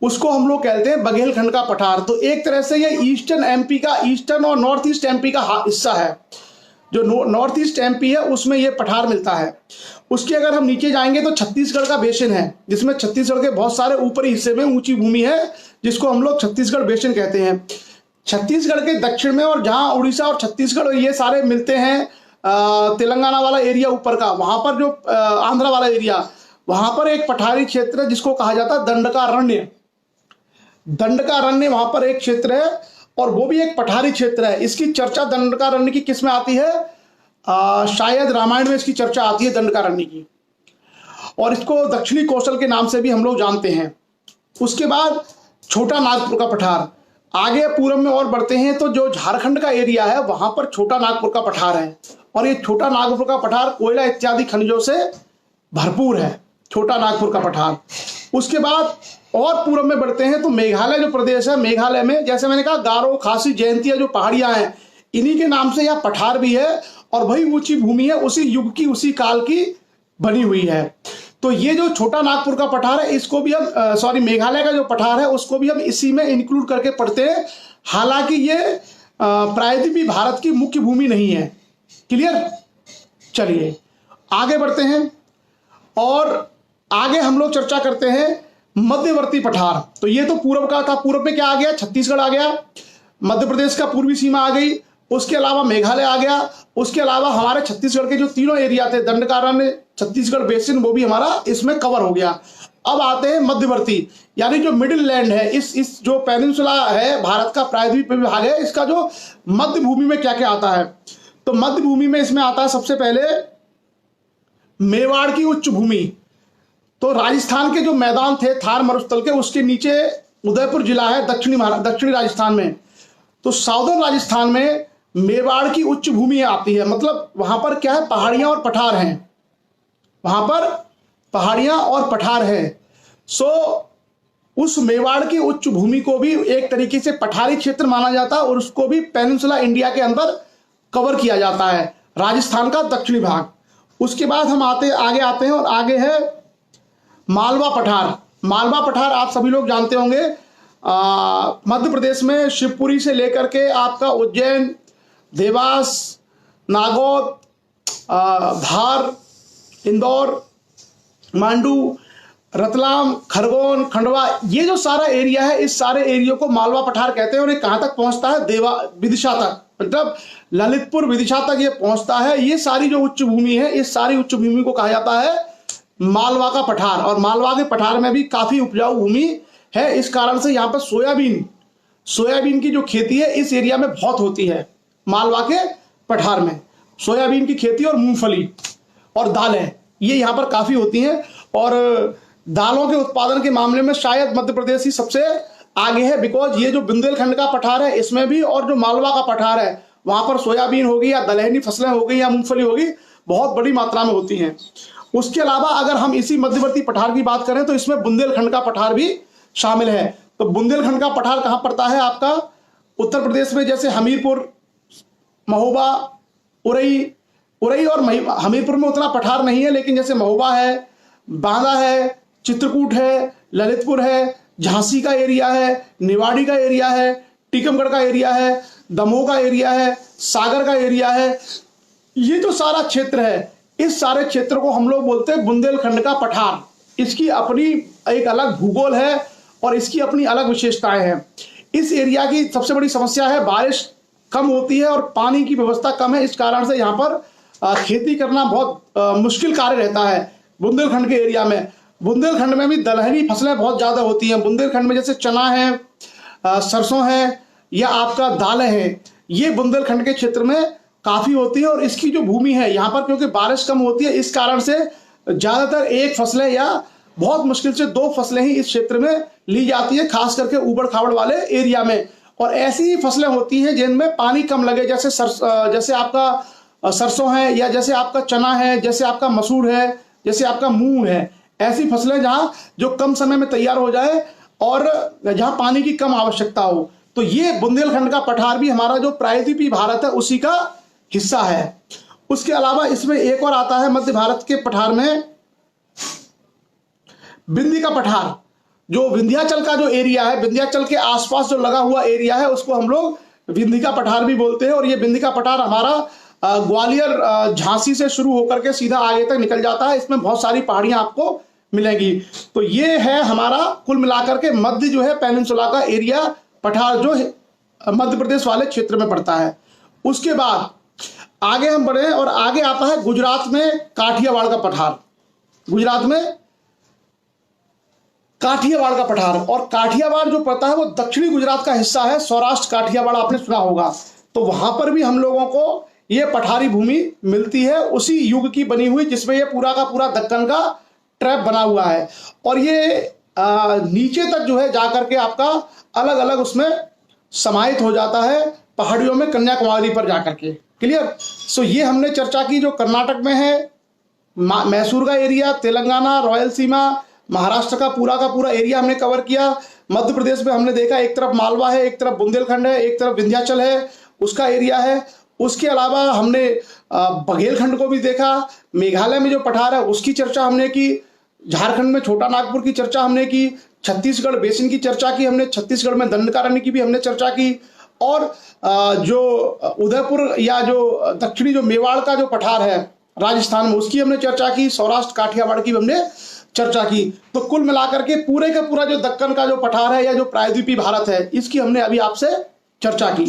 उसको हम लोग कहते हैं बघेलखंड का पठार। तो एक तरह से ये ईस्टर्न एमपी का, ईस्टर्न और नॉर्थ ईस्ट एमपी का हिस्सा है, जो नॉर्थ ईस्ट एमपी है उसमें ये पठार मिलता है। उसके अगर हम नीचे जाएंगे तो छत्तीसगढ़ का बेसिन है, जिसमें छत्तीसगढ़ के बहुत सारे ऊपरी हिस्से में ऊंची भूमि है, जिसको हम लोग छत्तीसगढ़ बेसिन कहते हैं। छत्तीसगढ़ के दक्षिण में, और जहां उड़ीसा और छत्तीसगढ़ ये सारे मिलते हैं, तेलंगाना वाला एरिया ऊपर का, वहां पर जो आंध्रा वाला एरिया, वहां पर एक पठारी क्षेत्र है जिसको कहा जाता है दंडकारण्य। दंडकारण्य वहां पर एक क्षेत्र है और वो भी एक पठारी क्षेत्र है। इसकी चर्चा दंडकारण्य की किस में आती है? शायद रामायण में इसकी चर्चा आती है दंडकारण्य की, और इसको दक्षिणी कौशल के नाम से भी हम लोग जानते हैं। उसके बाद छोटा नागपुर का पठार। आगे पूर्व में और बढ़ते हैं तो जो झारखंड का एरिया है वहां पर छोटा नागपुर का पठार है, और ये छोटा नागपुर का पठार कोयला इत्यादि खनिजों से भरपूर है, छोटा नागपुर का पठार। उसके बाद और पूर्व में बढ़ते हैं तो मेघालय जो प्रदेश है, मेघालय में जैसे मैंने कहा गारो, खासी, जयंतिया जो पहाड़ियां हैं, इन्हीं के नाम से यह पठार भी है, और वही ऊंची भूमि है, उसी युग की, उसी काल की बनी हुई है। तो ये जो छोटा नागपुर का पठार है, इसको भी हम मेघालय का जो पठार है उसको भी हम इसी में इंक्लूड करके पढ़ते हैं। हालांकि ये प्रायद्वीपीय भारत की मुख्य भूमि नहीं है। क्लियर? चलिए आगे बढ़ते हैं, और आगे हम लोग चर्चा करते हैं मध्यवर्ती पठार। तो ये तो पूर्व का था, पूर्व में क्या आ गया? छत्तीसगढ़ आ गया, मध्य प्रदेश का पूर्वी सीमा आ गई, उसके अलावा मेघालय आ गया, उसके अलावा हमारे छत्तीसगढ़ के जो तीनों एरिया थे, दंडकारण्य, छत्तीसगढ़ बेसिन, वो भी हमारा इसमें कवर हो गया। अब आते हैं मध्यवर्ती, यानी जो मिडिल लैंड है, इस जो पेनिनसुला है भारत का प्रायद्वीपीय भाग है, इसका जो मध्य भूमि में क्या क्या आता है? तो मध्य भूमि में इसमें आता है सबसे पहले मेवाड़ की उच्च भूमि। तो राजस्थान के जो मैदान थे थार मरुस्थल के, उसके नीचे उदयपुर जिला है दक्षिणी राजस्थान में। तो साउदर्न राजस्थान में मेवाड़ की उच्च भूमि आती है, मतलब वहां पर क्या है? पहाड़ियां और पठार हैं, वहां पर पहाड़ियां और पठार है। सो उस मेवाड़ की उच्च भूमि को भी एक तरीके से पठारी क्षेत्र माना जाता है, और उसको भी पेनिनसुला इंडिया के अंदर कवर किया जाता है, राजस्थान का दक्षिणी भाग। उसके बाद हम आगे आते हैं, और आगे है मालवा पठार। मालवा पठार आप सभी लोग जानते होंगे, मध्य प्रदेश में शिवपुरी से लेकर के आपका उज्जैन, देवास, नागौद, धार, इंदौर, मांडू, रतलाम, खरगोन, खंडवा, ये जो सारा एरिया है, इस सारे एरिया को मालवा पठार कहते हैं। और ये कहां तक पहुंचता है? विदिशा तक, मतलब ललितपुर, विदिशा तक ये पहुंचता है। ये सारी जो उच्च भूमि है, इस सारी उच्च भूमि को कहा जाता है मालवा का पठार। और मालवा के पठार में भी काफी उपजाऊ भूमि है, इस कारण से यहाँ पर सोयाबीन की जो खेती है इस एरिया में बहुत होती है। मालवा के पठार में सोयाबीन की खेती और मूंगफली और दालें, ये यहाँ पर काफी होती हैं। और दालों के उत्पादन के मामले में शायद मध्य प्रदेश ही सबसे आगे है, बिकॉज ये जो बुंदेलखंड का पठार है इसमें भी, और जो मालवा का पठार है वहां पर सोयाबीन होगी या दलहनी फसलें हो गई या मूंगफली होगी, बहुत बड़ी मात्रा में होती हैं। उसके अलावा अगर हम इसी मध्यवर्ती पठार की बात करें तो इसमें बुंदेलखंड का पठार भी शामिल है। तो बुंदेलखंड का पठार कहां पड़ता है? आपका उत्तर प्रदेश में, जैसे हमीरपुर, महोबा, उरई और हमीरपुर में उतना पठार नहीं है, लेकिन जैसे महोबा है, बांदा है, चित्रकूट है, ललितपुर है, झांसी का एरिया है, निवाड़ी का एरिया है, टीकमगढ़ का एरिया है, दमोह का एरिया है, सागर का एरिया है। ये जो सारा क्षेत्र है, इस सारे क्षेत्र को हम लोग बोलते हैं बुंदेलखंड का पठार। इसकी अपनी एक अलग भूगोल है और इसकी अपनी अलग विशेषताएं हैं। इस एरिया की सबसे बड़ी समस्या है बारिश कम होती है और पानी की व्यवस्था कम है, इस कारण से यहाँ पर खेती करना बहुत मुश्किल कार्य रहता है बुंदेलखंड के एरिया में। बुंदेलखंड में भी दलहनी फसलें बहुत ज्यादा होती हैं। बुंदेलखंड में जैसे चना है, सरसों है, या आपका दालें हैं, ये बुंदेलखंड के क्षेत्र में काफी होती है। और इसकी जो भूमि है यहाँ पर, क्योंकि बारिश कम होती है, इस कारण से ज्यादातर एक फसलें या बहुत मुश्किल से दो फसलें ही इस क्षेत्र में ली जाती है, खास करके ऊबड़ खाबड़ वाले एरिया में। और ऐसी ही फसलें होती हैं जिनमें पानी कम लगे, जैसे आपका सरसों है, या जैसे आपका चना है, जैसे आपका मसूर है, जैसे आपका मूंग है। ऐसी फसलें जहाँ जो कम समय में तैयार हो जाए और जहाँ पानी की कम आवश्यकता हो। तो ये बुंदेलखंड का पठार भी हमारा जो प्रायद्वीपीय भारत है उसी का हिस्सा है। उसके अलावा इसमें एक और आता है मध्य भारत के पठार में बिंदी का पठार। जो विंध्याचल का जो एरिया है, विंध्याचल के आसपास जो लगा हुआ एरिया है, उसको हम लोग बिंदी का पठार भी बोलते हैं। और ये बिंदी का पठार हमारा ग्वालियर झांसी से शुरू होकर के सीधा आगे तक निकल जाता है। इसमें बहुत सारी पहाड़ियां आपको मिलेगी। तो ये है हमारा कुल मिलाकर के मध्य जो है पेनिनसुला का एरिया, पठार जो मध्य प्रदेश वाले क्षेत्र में पड़ता है। उसके बाद आगे हम बढ़े और आगे आता है गुजरात में काठियावाड़ का पठार। गुजरात में काठियावाड़ का पठार, और काठियावाड़ जो पड़ता है वो दक्षिणी गुजरात का हिस्सा है। सौराष्ट्र काठियावाड़ आपने सुना होगा। तो वहां पर भी हम लोगों को ये पठारी भूमि मिलती है, उसी युग की बनी हुई, जिसमें ये पूरा का पूरा दक्कन का ट्रैप बना हुआ है। और ये नीचे तक जो है जाकर के आपका अलग अलग उसमें समाहित हो जाता है पहाड़ियों में, कन्याकुमारी पर जाकर के। क्लियर। सो ये हमने चर्चा की जो कर्नाटक में है, मैसूर का एरिया, तेलंगाना, रायलसीमा, महाराष्ट्र का पूरा एरिया हमने कवर किया। मध्य प्रदेश में हमने देखा एक तरफ मालवा है, एक तरफ बुंदेलखंड है, एक तरफ विंध्याचल है, उसका एरिया है। उसके अलावा हमने बघेलखंड को भी देखा। मेघालय में जो पठार है उसकी चर्चा हमने की। झारखंड में छोटा नागपुर की चर्चा हमने की। छत्तीसगढ़ बेसिन की चर्चा की हमने। छत्तीसगढ़ में दंडकारण्य की भी हमने चर्चा की। और जो उदयपुर या जो दक्षिणी जो मेवाड़ का जो पठार है राजस्थान में, उसकी हमने चर्चा की। सौराष्ट्र काठियावाड़ की भी हमने चर्चा की। तो कुल मिलाकर के पूरे का पूरा जो दक्कन का जो पठार है या जो प्रायद्वीपीय भारत है, इसकी हमने अभी आपसे चर्चा की।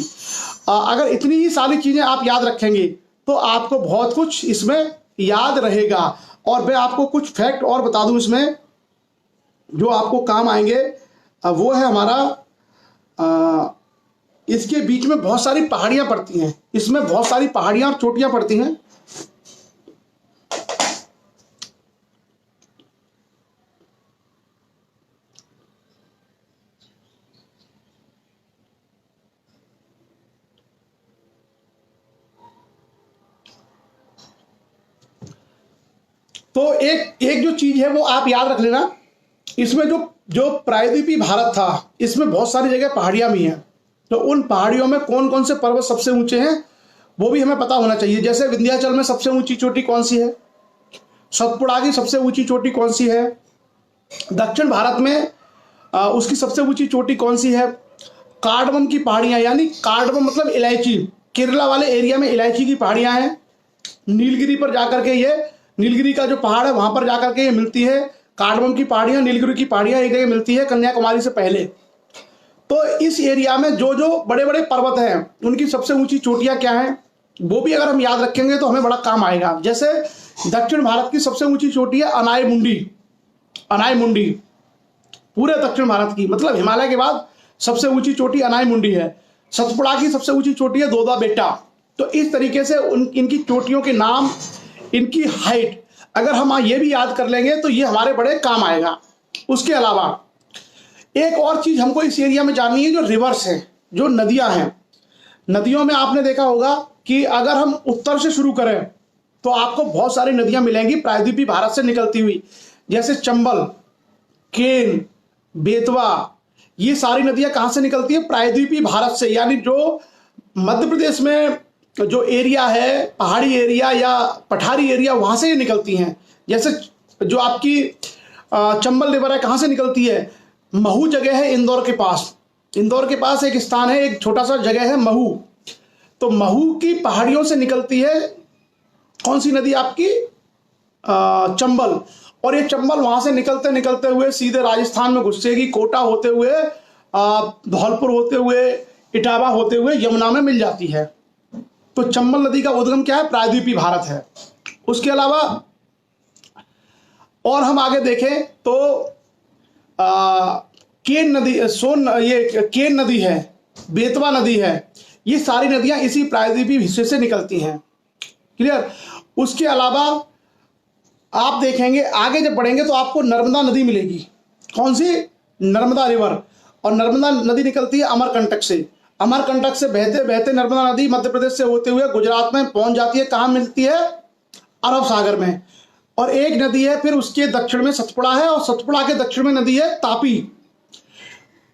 अगर इतनी ही सारी चीजें आप याद रखेंगे तो आपको बहुत कुछ इसमें याद रहेगा। और मैं आपको कुछ फैक्ट और बता दूं इसमें जो आपको काम आएंगे। वो है हमारा इसके बीच में बहुत सारी पहाड़ियां पड़ती हैं। इसमें बहुत सारी पहाड़ियां और चोटियां पड़ती हैं। तो एक जो चीज है वो आप याद रख लेना, इसमें जो प्रायद्वीपीय भारत था इसमें बहुत सारी जगह पहाड़ियां भी हैं। तो उन पहाड़ियों में कौन कौन से पर्वत सबसे ऊंचे हैं वो भी हमें पता होना चाहिए। जैसे विंध्याचल में सबसे ऊंची चोटी कौन सी है, सतपुड़ा की सबसे ऊंची चोटी कौन सी है, दक्षिण भारत में उसकी सबसे ऊंची चोटी कौन सी है, कार्डमम की पहाड़ियां, यानी कार्डमम मतलब इलायची, केरला वाले एरिया में इलायची की पहाड़ियां हैं। नीलगिरी पर जाकर के ये नीलगिरी का जो पहाड़ है वहां पर जाकर के ये मिलती है। कार्डमम की पहाड़ियां, नीलगिरी की पहाड़ियां एक जगह मिलती है कन्याकुमारी से पहले। तो इस एरिया में जो जो बड़े बड़े पर्वत हैं उनकी सबसे ऊंची चोटियां क्या हैं वो भी अगर हम याद रखेंगे तो हमें बड़ा काम आएगा। जैसे दक्षिण भारत की सबसे ऊंची चोटी है अनायमुंडी। अनायमुंडी पूरे दक्षिण भारत की, मतलब हिमालय के बाद सबसे ऊंची चोटी अनायमुंडी है। सतपुड़ा की सबसे ऊंची चोटी है दोदा बेटा। तो इस तरीके से इनकी चोटियों के नाम, इनकी हाइट अगर हम ये भी याद कर लेंगे तो ये हमारे बड़े काम आएगा। उसके अलावा एक और चीज हमको इस एरिया में जाननी है, जो रिवर्स है, जो नदियां हैं। नदियों में आपने देखा होगा कि अगर हम उत्तर से शुरू करें तो आपको बहुत सारी नदियां मिलेंगी प्रायद्वीपीय भारत से निकलती हुई, जैसे चंबल, केन, बेतवा। ये सारी नदियां कहां से निकलती है? प्रायद्वीपीय भारत से। यानी जो मध्य प्रदेश में जो एरिया है, पहाड़ी एरिया या पठारी एरिया, वहां से ये निकलती हैं। जैसे जो आपकी चंबल रिवर है, कहां से निकलती है? महू जगह है इंदौर के पास। इंदौर के पास एक स्थान है, एक छोटा सा जगह है महू। तो महू की पहाड़ियों से निकलती है कौन सी नदी? आपकी चंबल। और ये चंबल वहां से निकलते निकलते हुए सीधे राजस्थान में घुसेगी, कोटा होते हुए, धौलपुर होते हुए, इटावा होते हुए यमुना में मिल जाती है। तो चंबल नदी का उद्गम क्या है? प्रायद्वीपीय भारत है। उसके अलावा और हम आगे देखें तो केन नदी, ये केन नदी है, बेतवा नदी है। ये सारी नदियां इसी प्रायद्वीपीय हिस्से से निकलती हैं। क्लियर। उसके अलावा आप देखेंगे आगे जब बढ़ेंगे तो आपको नर्मदा नदी मिलेगी। कौन सी? नर्मदा रिवर। और नर्मदा नदी निकलती है अमरकंटक से। अमरकंटक से बहते बहते नर्मदा नदी मध्य प्रदेश से होते हुए गुजरात में पहुंच जाती है। कहां मिलती है? अरब सागर में। और एक नदी है फिर उसके दक्षिण में सतपुड़ा है, और सतपुड़ा के दक्षिण में नदी है तापी।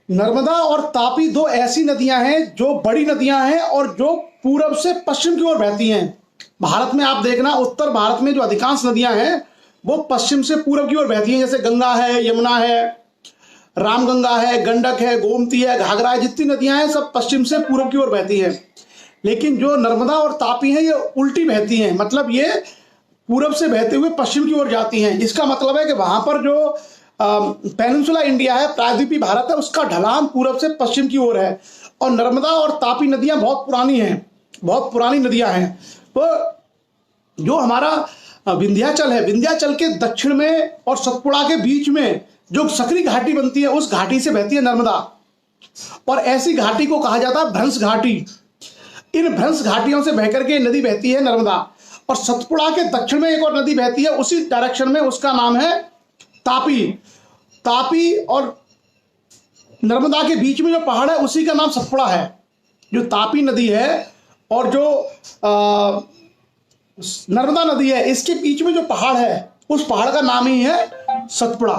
नर्मदा और तापी दो ऐसी नदियां हैं जो बड़ी नदियां हैं और जो पूरब से पश्चिम की ओर बहती हैं। भारत में आप देखना, उत्तर भारत में जो अधिकांश नदियां हैं वो पश्चिम से पूरब की ओर बहती हैं। जैसे गंगा है, यमुना है, रामगंगा है, गंडक है, गोमती है, घाघरा है। जितनी नदियां हैं सब पश्चिम से पूरब की ओर बहती हैं। लेकिन जो नर्मदा और तापी हैं ये उल्टी बहती हैं, मतलब ये पूरब से बहते हुए पश्चिम की ओर जाती हैं। इसका मतलब है कि वहां पर जो पेनिनसुला इंडिया है, प्रायद्वीपीय भारत है, उसका ढलान पूरब से पश्चिम की ओर है। और नर्मदा और तापी नदियां बहुत पुरानी हैं, बहुत पुरानी नदियां हैं। तो जो हमारा विंध्याचल है, विंध्याचल के दक्षिण में और सतपुड़ा के बीच में जो सकरी घाटी बनती है, उस घाटी से बहती है नर्मदा। और ऐसी घाटी को कहा जाता है भ्रंश घाटी। इन भ्रंश घाटियों से बहकर के नदी बहती है नर्मदा। और सतपुड़ा के दक्षिण में एक और नदी बहती है उसी डायरेक्शन में, उसका नाम है तापी। तापी और नर्मदा के बीच में जो पहाड़ है उसी का नाम सतपुड़ा है। जो तापी नदी है और जो नर्मदा नदी है, इसके बीच में जो पहाड़ है उस पहाड़ का नाम ही है सतपुड़ा।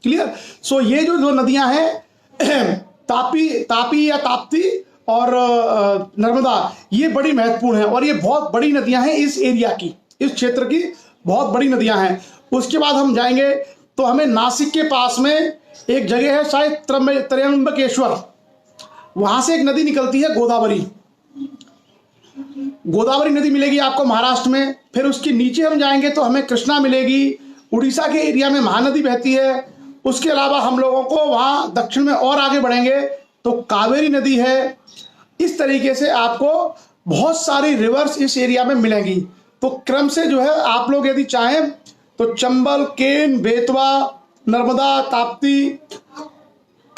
क्लियर? सो ये जो दो नदियां हैं तापी या ताप्ती और नर्मदा, ये बड़ी महत्वपूर्ण है और ये बहुत बड़ी नदियां हैं इस एरिया की, इस क्षेत्र की बहुत बड़ी नदियां हैं। उसके बाद हम जाएंगे तो हमें नासिक के पास में एक जगह है शायद त्र्यंबकेश्वर, वहां से एक नदी निकलती है गोदावरी। गोदावरी नदी मिलेगी आपको महाराष्ट्र में। फिर उसके नीचे हम जाएंगे तो हमें कृष्णा मिलेगी, उड़ीसा के एरिया में महानदी बहती है। उसके अलावा हम लोगों को वहां दक्षिण में और आगे बढ़ेंगे तो कावेरी नदी है। इस तरीके से आपको बहुत सारी रिवर्स इस एरिया में मिलेंगी। तो क्रम से जो है आप लोग यदि चाहें तो चंबल, केन, बेतवा, नर्मदा, ताप्ती,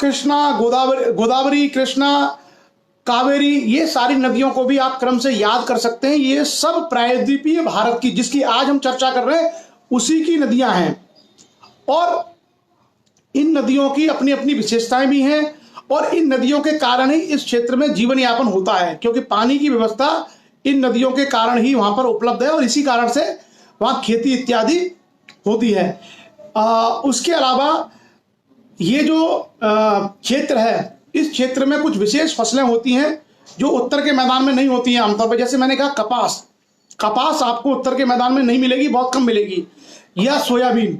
कृष्णा, गोदावरी, कृष्णा, कावेरी, ये सारी नदियों को भी आप क्रम से याद कर सकते हैं। ये सब प्रायद्वीपीय भारत की, जिसकी आज हम चर्चा कर रहे हैं, उसी की नदियां हैं। और इन नदियों की अपनी अपनी विशेषताएं भी हैं और इन नदियों के कारण ही इस क्षेत्र में जीवन यापन होता है, क्योंकि पानी की व्यवस्था इन नदियों के कारण ही वहां पर उपलब्ध है और इसी कारण से वहां खेती इत्यादि होती है। उसके अलावा ये जो क्षेत्र है, इस क्षेत्र में कुछ विशेष फसलें होती हैं जो उत्तर के मैदान में नहीं होती हैं आमतौर पर। जैसे मैंने कहा कपास आपको उत्तर के मैदान में नहीं मिलेगी, बहुत कम मिलेगी, या सोयाबीन,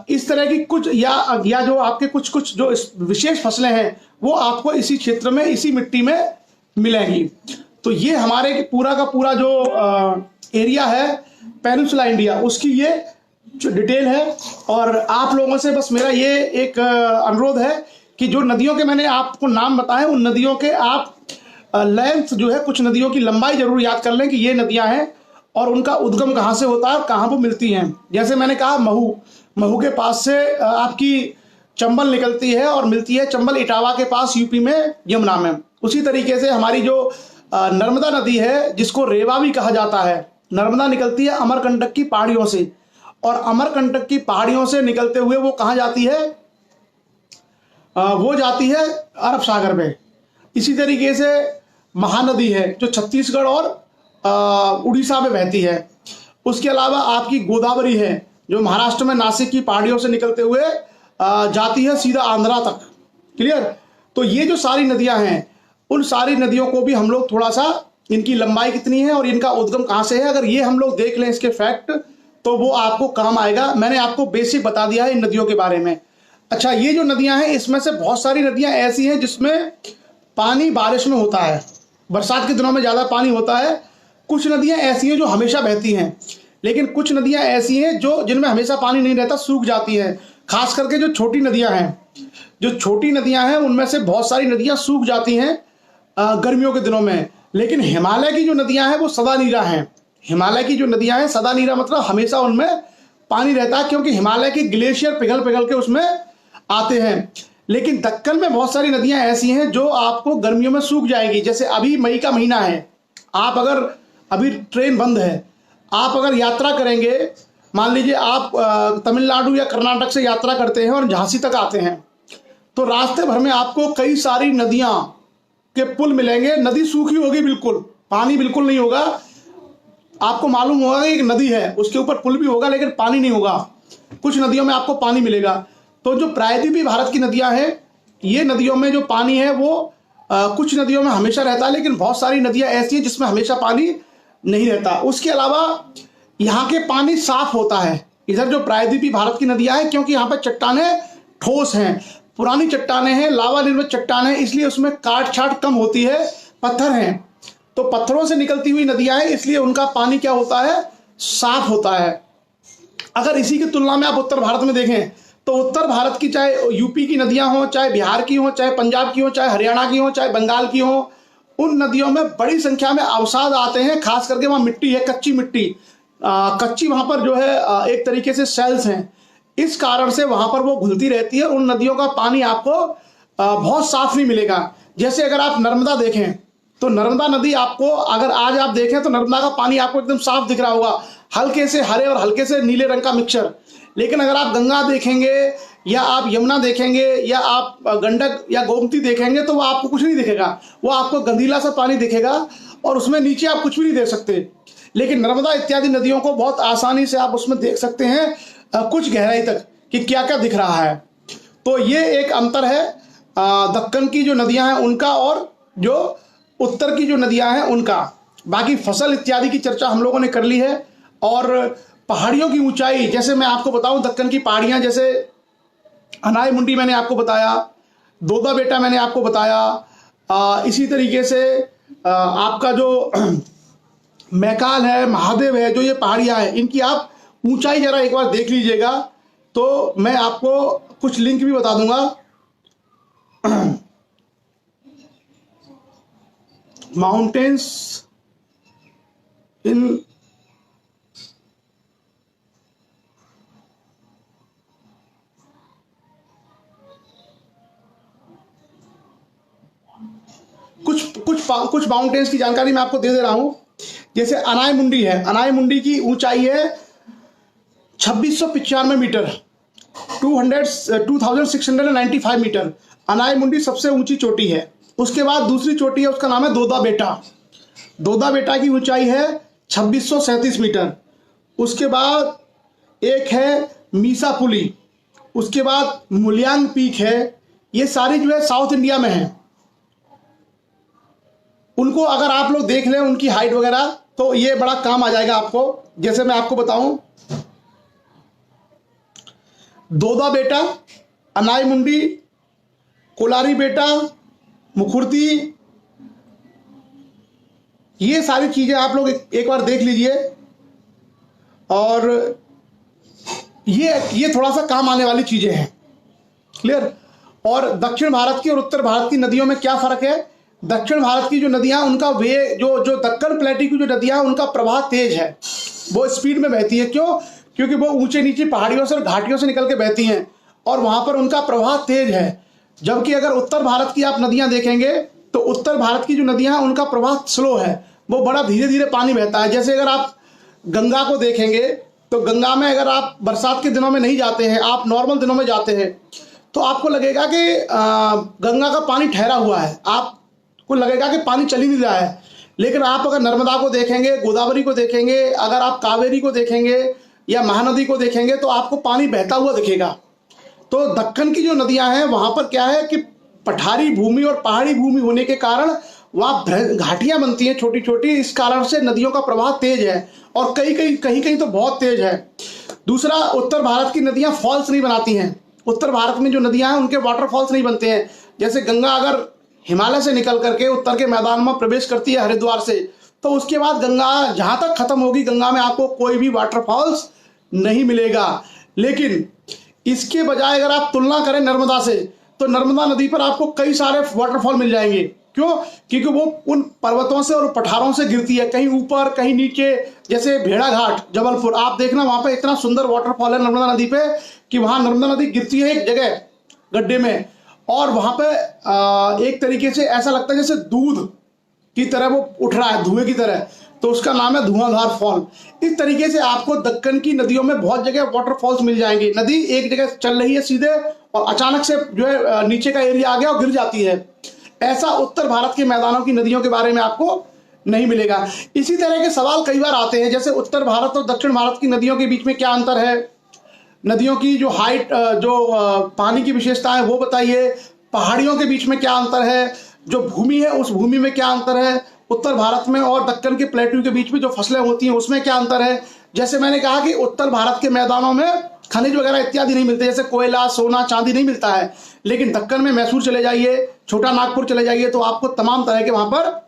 इस तरह की कुछ या जो आपके कुछ जो विशेष फसलें हैं वो आपको इसी क्षेत्र में, इसी मिट्टी में मिलेंगी। तो ये हमारे पूरा का पूरा जो एरिया है पेनिनसुला इंडिया, उसकी ये जो डिटेल है। और आप लोगों से बस मेरा ये एक अनुरोध है कि जो नदियों के मैंने आपको नाम बताए, उन नदियों के आप लेंथ जो है, कुछ नदियों की लंबाई जरूर याद कर लें कि ये नदियां हैं और उनका उद्गम कहाँ से होता है और कहाँ पर मिलती हैं। जैसे मैंने कहा महू के पास से आपकी चंबल निकलती है और मिलती है चंबल इटावा के पास यूपी में, यमुना में। उसी तरीके से हमारी जो नर्मदा नदी है, जिसको रेवा भी कहा जाता है, नर्मदा निकलती है अमरकंटक की पहाड़ियों से और अमरकंटक की पहाड़ियों से निकलते हुए वो कहाँ जाती है, वो जाती है अरब सागर में। इसी तरीके से महानदी है जो छत्तीसगढ़ और उड़ीसा में बहती है। उसके अलावा आपकी गोदावरी है जो महाराष्ट्र में नासिक की पहाड़ियों से निकलते हुए जाती है सीधा आंध्रा तक। क्लियर? तो ये जो सारी नदियां हैं, उन सारी नदियों को भी हम लोग थोड़ा सा, इनकी लंबाई कितनी है और इनका उद्गम कहाँ से है, अगर ये हम लोग देख लें इसके फैक्ट, तो वो आपको काम आएगा। मैंने आपको बेसिक बता दिया है इन नदियों के बारे में। अच्छा, ये जो नदियां हैं, इसमें से बहुत सारी नदियां ऐसी हैं जिसमें पानी बारिश में होता है, बरसात के दिनों में ज़्यादा पानी होता है। कुछ नदियां ऐसी हैं जो हमेशा बहती हैं, लेकिन कुछ नदियां ऐसी हैं जो जिनमें हमेशा पानी नहीं रहता, सूख जाती हैं। खास करके जो छोटी नदियां हैं, उनमें से बहुत सारी नदियां सूख जाती हैं गर्मियों के दिनों में। लेकिन हिमालय की जो नदियां हैं वो सदा नीरा हैं। हिमालय की जो नदियां हैं सदा नीरा मतलब हमेशा उनमें पानी रहता है, क्योंकि हिमालय के ग्लेशियर पिघल पिघल के उसमें आते हैं। लेकिन दक्कन में बहुत सारी नदियां ऐसी हैं जो आपको गर्मियों में सूख जाएगी। जैसे अभी मई का महीना है, आप अगर, अभी ट्रेन बंद है, आप अगर यात्रा करेंगे, मान लीजिए आप तमिलनाडु या कर्नाटक से यात्रा करते हैं और झांसी तक आते हैं, तो रास्ते भर में आपको कई सारी नदियां के पुल मिलेंगे। नदी सूखी होगी, बिल्कुल पानी बिल्कुल नहीं होगा। आपको मालूम होगा कि एक नदी है, उसके ऊपर पुल भी होगा लेकिन पानी नहीं होगा। कुछ नदियों में आपको पानी मिलेगा। तो जो प्रायद्वीपीय भारत की नदियां हैं, ये नदियों में जो पानी है वो कुछ नदियों में हमेशा रहता है, लेकिन बहुत सारी नदियां ऐसी हैं जिसमें हमेशा पानी नहीं रहता। उसके अलावा यहाँ के पानी साफ होता है, इधर जो प्रायद्वीपीय भारत की नदियां हैं, क्योंकि यहाँ पर चट्टानें ठोस हैं, पुरानी चट्टानें हैं, लावा निर्मित चट्टानें हैं, इसलिए उसमें काट छाट कम होती है, पत्थर हैं। तो पत्थरों से निकलती हुई नदियां हैं, इसलिए उनका पानी क्या होता है, साफ होता है। अगर इसी की तुलना में आप उत्तर भारत में देखें तो उत्तर भारत की चाहे यूपी की नदियां हो, चाहे बिहार की हो, चाहे पंजाब की हो, चाहे हरियाणा की हो, चाहे बंगाल की हो, उन नदियों में बड़ी संख्या में अवसाद आते हैं। खास करके वहाँ मिट्टी है, कच्ची मिट्टी, कच्ची वहाँ पर जो है एक तरीके से सेल्स हैं, इस कारण से वहाँ पर वो घुलती रहती है। उन नदियों का पानी आपको बहुत साफ नहीं मिलेगा। जैसे अगर आप नर्मदा देखें तो नर्मदा नदी आपको, अगर आज आप देखें तो नर्मदा का पानी आपको एकदम साफ दिख रहा होगा, हल्के से हरे और हल्के से नीले रंग का मिक्सचर। लेकिन अगर आप गंगा देखेंगे या आप यमुना देखेंगे या आप गंडक या गोमती देखेंगे तो वो आपको कुछ नहीं दिखेगा, वो आपको गंदीला सा पानी दिखेगा और उसमें नीचे आप कुछ भी नहीं देख सकते। लेकिन नर्मदा इत्यादि नदियों को बहुत आसानी से आप उसमें देख सकते हैं कुछ गहराई तक कि क्या क्या दिख रहा है। तो ये एक अंतर है दक्कन की जो नदियां हैं उनका और जो उत्तर की जो नदियां हैं उनका। बाकी फसल इत्यादि की चर्चा हम लोगों ने कर ली है। और पहाड़ियों की ऊंचाई, जैसे मैं आपको बताऊं दक्कन की पहाड़ियां, जैसे अनाई मुंडी मैंने आपको बताया, दोदा बेटा मैंने आपको बताया, इसी तरीके से आपका जो मैकाल है, महादेव है, जो ये पहाड़ियां हैं इनकी आप ऊंचाई जरा एक बार देख लीजिएगा। तो मैं आपको कुछ लिंक भी बता दूंगा। माउंटेन्स इन कुछ माउंटेन्स की जानकारी मैं आपको दे दे रहा हूं। जैसे अनाई मुंडी है, अनाई मुंडी की ऊंचाई है 2695 मीटर, 2695 मीटर। अनाई मुंडी सबसे ऊंची चोटी है। उसके बाद दूसरी चोटी है, उसका नाम है दोदा बेटा। दोदा बेटा की ऊंचाई है 2637 मीटर। उसके बाद एक है मीसा पुली, उसके बाद मुलियांग पीक है। ये सारी जो है साउथ इंडिया में है। उनको अगर आप लोग देख लें उनकी हाइट वगैरह तो ये बड़ा काम आ जाएगा आपको। जैसे मैं आपको बताऊं, दोदा बेटा, अनाई मुंडी, कोलारी बेटा, मुखुर्ती, ये सारी चीजें आप लोग एक बार देख लीजिए। और ये थोड़ा सा काम आने वाली चीजें हैं। क्लियर। और दक्षिण भारत की और उत्तर भारत की नदियों में क्या फर्क है? दक्षिण भारत की जो नदियां उनका वे जो दक्कन प्लेटी की जो नदियां उनका प्रवाह तेज है, वो स्पीड में बहती है। क्यों? क्योंकि वो ऊंचे नीचे पहाड़ियों से और घाटियों से निकल के बहती हैं और वहां पर उनका प्रवाह तेज है। जबकि अगर उत्तर भारत की आप नदियां देखेंगे तो उत्तर भारत की जो नदियां हैं उनका प्रवाह स्लो है, वो बड़ा धीरे धीरे पानी बहता है। जैसे अगर आप गंगा को देखेंगे तो गंगा में अगर आप बरसात के दिनों में नहीं जाते हैं, आप नॉर्मल दिनों में जाते हैं तो आपको लगेगा कि गंगा का पानी ठहरा हुआ है, आपको लगेगा कि पानी चल ही नहीं रहा है। लेकिन आप अगर नर्मदा को देखेंगे, गोदावरी को देखेंगे, अगर आप कावेरी को देखेंगे या महानदी को देखेंगे तो आपको पानी बहता हुआ दिखेगा। तो दक्कन की जो नदियां हैं वहां पर क्या है कि पठारी भूमि और पहाड़ी भूमि होने के कारण वहाँ घाटियां बनती हैं छोटी छोटी, इस कारण से नदियों का प्रवाह तेज है और कहीं कहीं तो बहुत तेज है। दूसरा, उत्तर भारत की नदियां फॉल्स नहीं बनाती हैं। उत्तर भारत में जो नदियां हैं उनके वाटरफॉल्स नहीं बनते हैं। जैसे गंगा अगर हिमालय से निकल करके उत्तर के मैदान में प्रवेश करती है हरिद्वार से, तो उसके बाद गंगा जहां तक खत्म होगी, गंगा में आपको कोई भी वाटरफॉल्स नहीं मिलेगा। लेकिन इसके बजाय अगर आप तुलना करें नर्मदा से, तो नर्मदा नदी पर आपको कई सारे वाटरफॉल मिल जाएंगे। क्यों? क्योंकि वो उन पर्वतों से और पठारों से गिरती है, कहीं ऊपर कहीं नीचे। जैसे भेड़ाघाट जबलपुर, आप देखना वहां पे इतना सुंदर वाटरफॉल है नर्मदा नदी पे कि वहां नर्मदा नदी गिरती है एक जगह गड्ढे में, और वहां पे एक तरीके से ऐसा लगता है जैसे दूध की तरह वो उठ रहा है, धुएं की तरह, तो उसका नाम है धुआंधार फॉल। इस तरीके से आपको दक्कन की नदियों में बहुत जगह वाटरफॉल्स मिल जाएंगे। नदी एक जगह चल रही है सीधे और अचानक से जो है नीचे का एरिया आ गया और गिर जाती है। ऐसा उत्तर भारत के मैदानों की नदियों के बारे में आपको नहीं मिलेगा। इसी तरह के सवाल कई बार आते हैं, जैसे उत्तर भारत और दक्षिण भारत की नदियों के बीच में क्या अंतर है, नदियों की जो हाइट, जो पानी की विशेषता है वो बताइए, पहाड़ियों के बीच में क्या अंतर है, जो भूमि है उस भूमि में क्या अंतर है, उत्तर भारत में और दक्कन के प्लेटू के बीच में जो फसलें होती हैं उसमें क्या अंतर है। जैसे मैंने कहा कि उत्तर भारत के मैदानों में खनिज वगैरह इत्यादि नहीं मिलते, जैसे कोयला, सोना, चांदी नहीं मिलता है। लेकिन दक्कन में मैसूर चले जाइए, छोटा नागपुर चले जाइए तो आपको तमाम तरह के वहां पर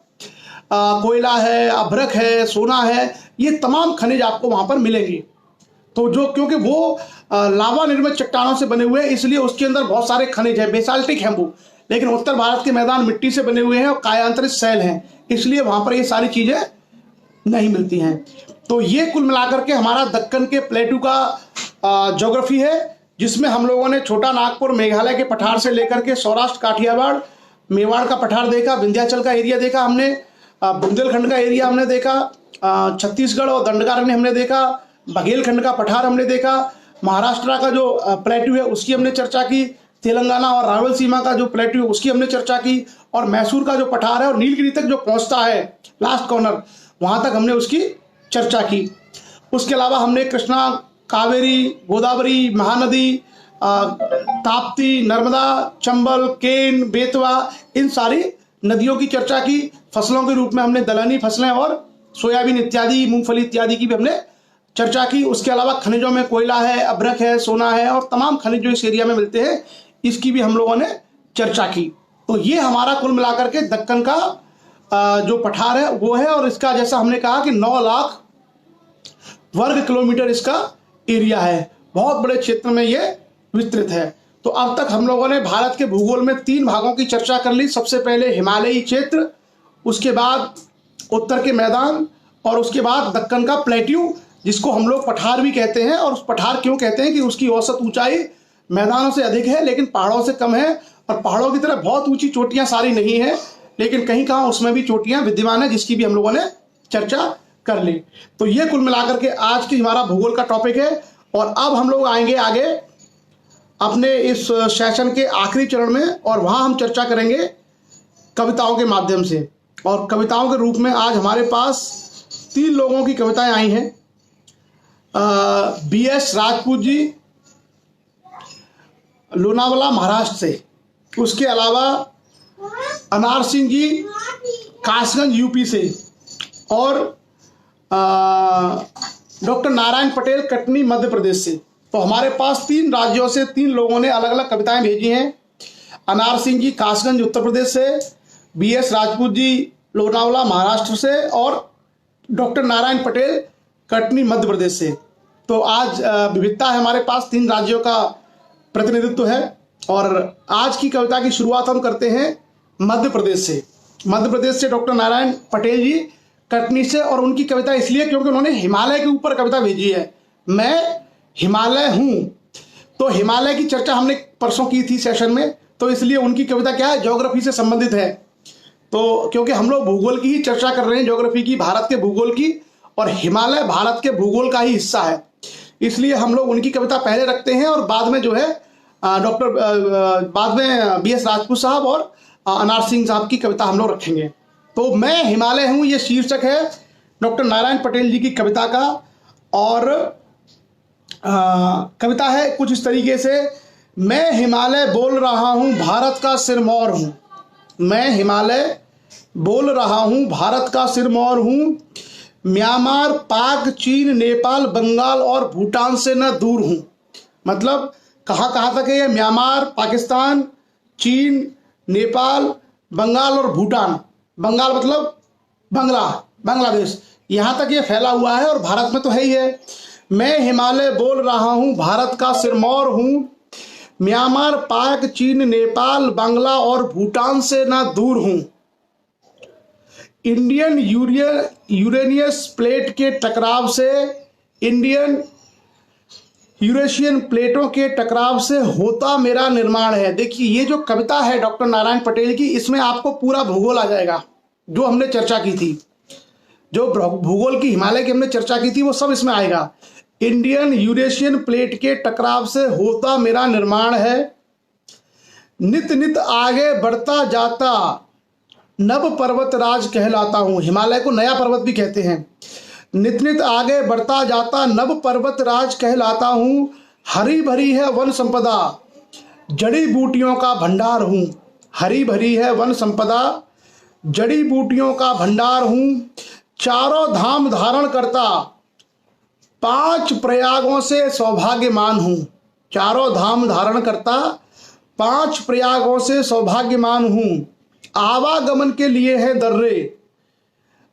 कोयला है, अभ्रक है, सोना है, ये तमाम खनिज आपको वहाँ पर मिलेंगे। तो जो क्योंकि वो लावा निर्मित चट्टानों से बने हुए हैं, इसलिए उसके अंदर बहुत सारे खनिज हैं, बेसाल्टिक हैं वो, लेकिन उत्तर भारत के मैदान मिट्टी से बने हुए हैं और कायांतरित शैल हैं, इसलिए वहाँ पर ये सारी चीज़ें नहीं मिलती हैं। तो ये कुल मिलाकर के हमारा दक्कन के प्लेटू का ज्योग्राफी है, जिसमें हम लोगों ने छोटा नागपुर, मेघालय के पठार से लेकर के सौराष्ट्र, काठियावाड़, मेवाड़ का पठार देखा, विंध्याचल का एरिया देखा हमने, बुंदेलखंड का एरिया हमने देखा, छत्तीसगढ़ और दंडकारण्य हमने देखा, बघेलखंड का पठार हमने देखा, महाराष्ट्र का जो प्लेटू है उसकी हमने चर्चा की, तेलंगाना और रायलसीमा का जो प्लेटू है उसकी हमने चर्चा की, और मैसूर का जो पठार है और नीलगिरी तक जो पहुंचता है लास्ट कॉर्नर, वहां तक हमने उसकी चर्चा की। उसके अलावा हमने कृष्णा, कावेरी, गोदावरी, महानदी, ताप्ती, नर्मदा, चंबल, केन, बेतवा, इन सारी नदियों की चर्चा की। फसलों के रूप में हमने दलहनी फसलें और सोयाबीन इत्यादि, मूंगफली इत्यादि की भी हमने चर्चा की। उसके अलावा खनिजों में कोयला है, अभ्रक है, सोना है और तमाम खनिज जो इस एरिया में मिलते हैं, इसकी भी हम लोगों ने चर्चा की। तो ये हमारा कुल मिलाकर के दक्कन का जो पठार है वो है, और इसका जैसा हमने कहा कि 9 लाख वर्ग किलोमीटर इसका एरिया है, बहुत बड़े क्षेत्र में ये विस्तृत है। तो अब तक हम लोगों ने भारत के भूगोल में 3 भागों की चर्चा कर ली। सबसे पहले हिमालयी क्षेत्र, उसके बाद उत्तर के मैदान, और उसके बाद दक्कन का प्लेट्यू, जिसको हम लोग पठार भी कहते हैं। और उस पठार क्यों कहते हैं कि उसकी औसत ऊंचाई मैदानों से अधिक है लेकिन पहाड़ों से कम है, और पहाड़ों की तरह बहुत ऊंची चोटियां सारी नहीं है, लेकिन कहीं कहाँ उसमें भी चोटियां विद्यमान है, जिसकी भी हम लोगों ने चर्चा कर ली। तो ये कुल मिलाकर के आज की हमारा भूगोल का टॉपिक है। और अब हम लोग आएंगे आगे अपने इस सेशन के आखिरी चरण में, और वहाँ हम चर्चा करेंगे कविताओं के माध्यम से। और कविताओं के रूप में आज हमारे पास 3 लोगों की कविताएं आई हैं। BS राजपूत जी, लोनावाला महाराष्ट्र से, उसके अलावा अनार सिंह जी, कासगंज यूपी से, और डॉक्टर नारायण पटेल, कटनी मध्य प्रदेश से। तो हमारे पास 3 राज्यों से 3 लोगों ने अलग अलग कविताएं भेजी हैं। अनार सिंह जी कासगंज उत्तर प्रदेश से, BS राजपूत जी लोनावाला महाराष्ट्र से, और डॉक्टर नारायण पटेल कटनी मध्य प्रदेश से। तो आज विविधता है, हमारे पास 3 राज्यों का प्रतिनिधित्व है। और आज की कविता की शुरुआत हम करते हैं मध्य प्रदेश से। मध्य प्रदेश से डॉक्टर नारायण पटेल जी कटनी से, और उनकी कविता इसलिए क्योंकि उन्होंने हिमालय के ऊपर कविता भेजी है, मैं हिमालय हूँ। तो हिमालय की चर्चा हमने परसों की थी सेशन में, तो इसलिए उनकी कविता क्या है, ज्योग्राफी से संबंधित है। तो क्योंकि हम लोग भूगोल की ही चर्चा कर रहे हैं, ज्योग्राफी की, भारत के भूगोल की, और हिमालय भारत के भूगोल का ही हिस्सा है, इसलिए हम लोग उनकी कविता पहले रखते हैं, और बाद में जो है बाद में BS राजपूत साहब और अनार सिंह साहब की कविता हम लोग रखेंगे। तो मैं हिमालय हूँ, ये शीर्षक है डॉक्टर नारायण पटेल जी की कविता का। और कविता है कुछ इस तरीके से, मैं हिमालय बोल रहा हूँ, भारत का सिरमौर हूँ। मैं हिमालय बोल रहा हूँ, भारत का सिरमौर हूँ। म्यांमार, पाक, चीन, नेपाल, बंगाल और भूटान से न दूर हूँ। मतलब कहाँ कहाँ तक है ये, म्यांमार, पाकिस्तान, चीन, नेपाल, बंगाल और भूटान। बंगाल मतलब बांग्लादेश, यहाँ तक ये फैला हुआ है, और भारत में तो है ही है। मैं हिमालय बोल रहा हूँ, भारत का सिरमौर हूँ। म्यांमार, पाक, चीन, नेपाल, बांग्ला और भूटान से ना दूर हूँ। इंडियन यूरेनियस प्लेट के टकराव से, इंडियन यूरेशियन प्लेटों के टकराव से होता मेरा निर्माण है। देखिए ये जो कविता है डॉक्टर नारायण पटेल की, इसमें आपको पूरा भूगोल आ जाएगा जो हमने चर्चा की थी, जो भूगोल की हिमालय की हमने चर्चा की थी, वो सब इसमें आएगा। इंडियन यूरेशियन प्लेट के टकराव से होता मेरा निर्माण है। नित नित आगे बढ़ता जाता नव पर्वत राज कहलाता हूँ। हिमालय को नया पर्वत भी कहते हैं। नित नित आगे बढ़ता जाता नव पर्वत राज कहलाता हूँ। हरी भरी है वन संपदा, जड़ी बूटियों का भंडार हूँ। हरी भरी है वन संपदा, जड़ी बूटियों का भंडार हूँ। चारों धाम धारण करता, 5 प्रयागों से सौभाग्यमान हूँ। चारों धाम धारण करता, 5 प्रयागों से सौभाग्यमान हूँ। आवागमन के लिए है दर्रे,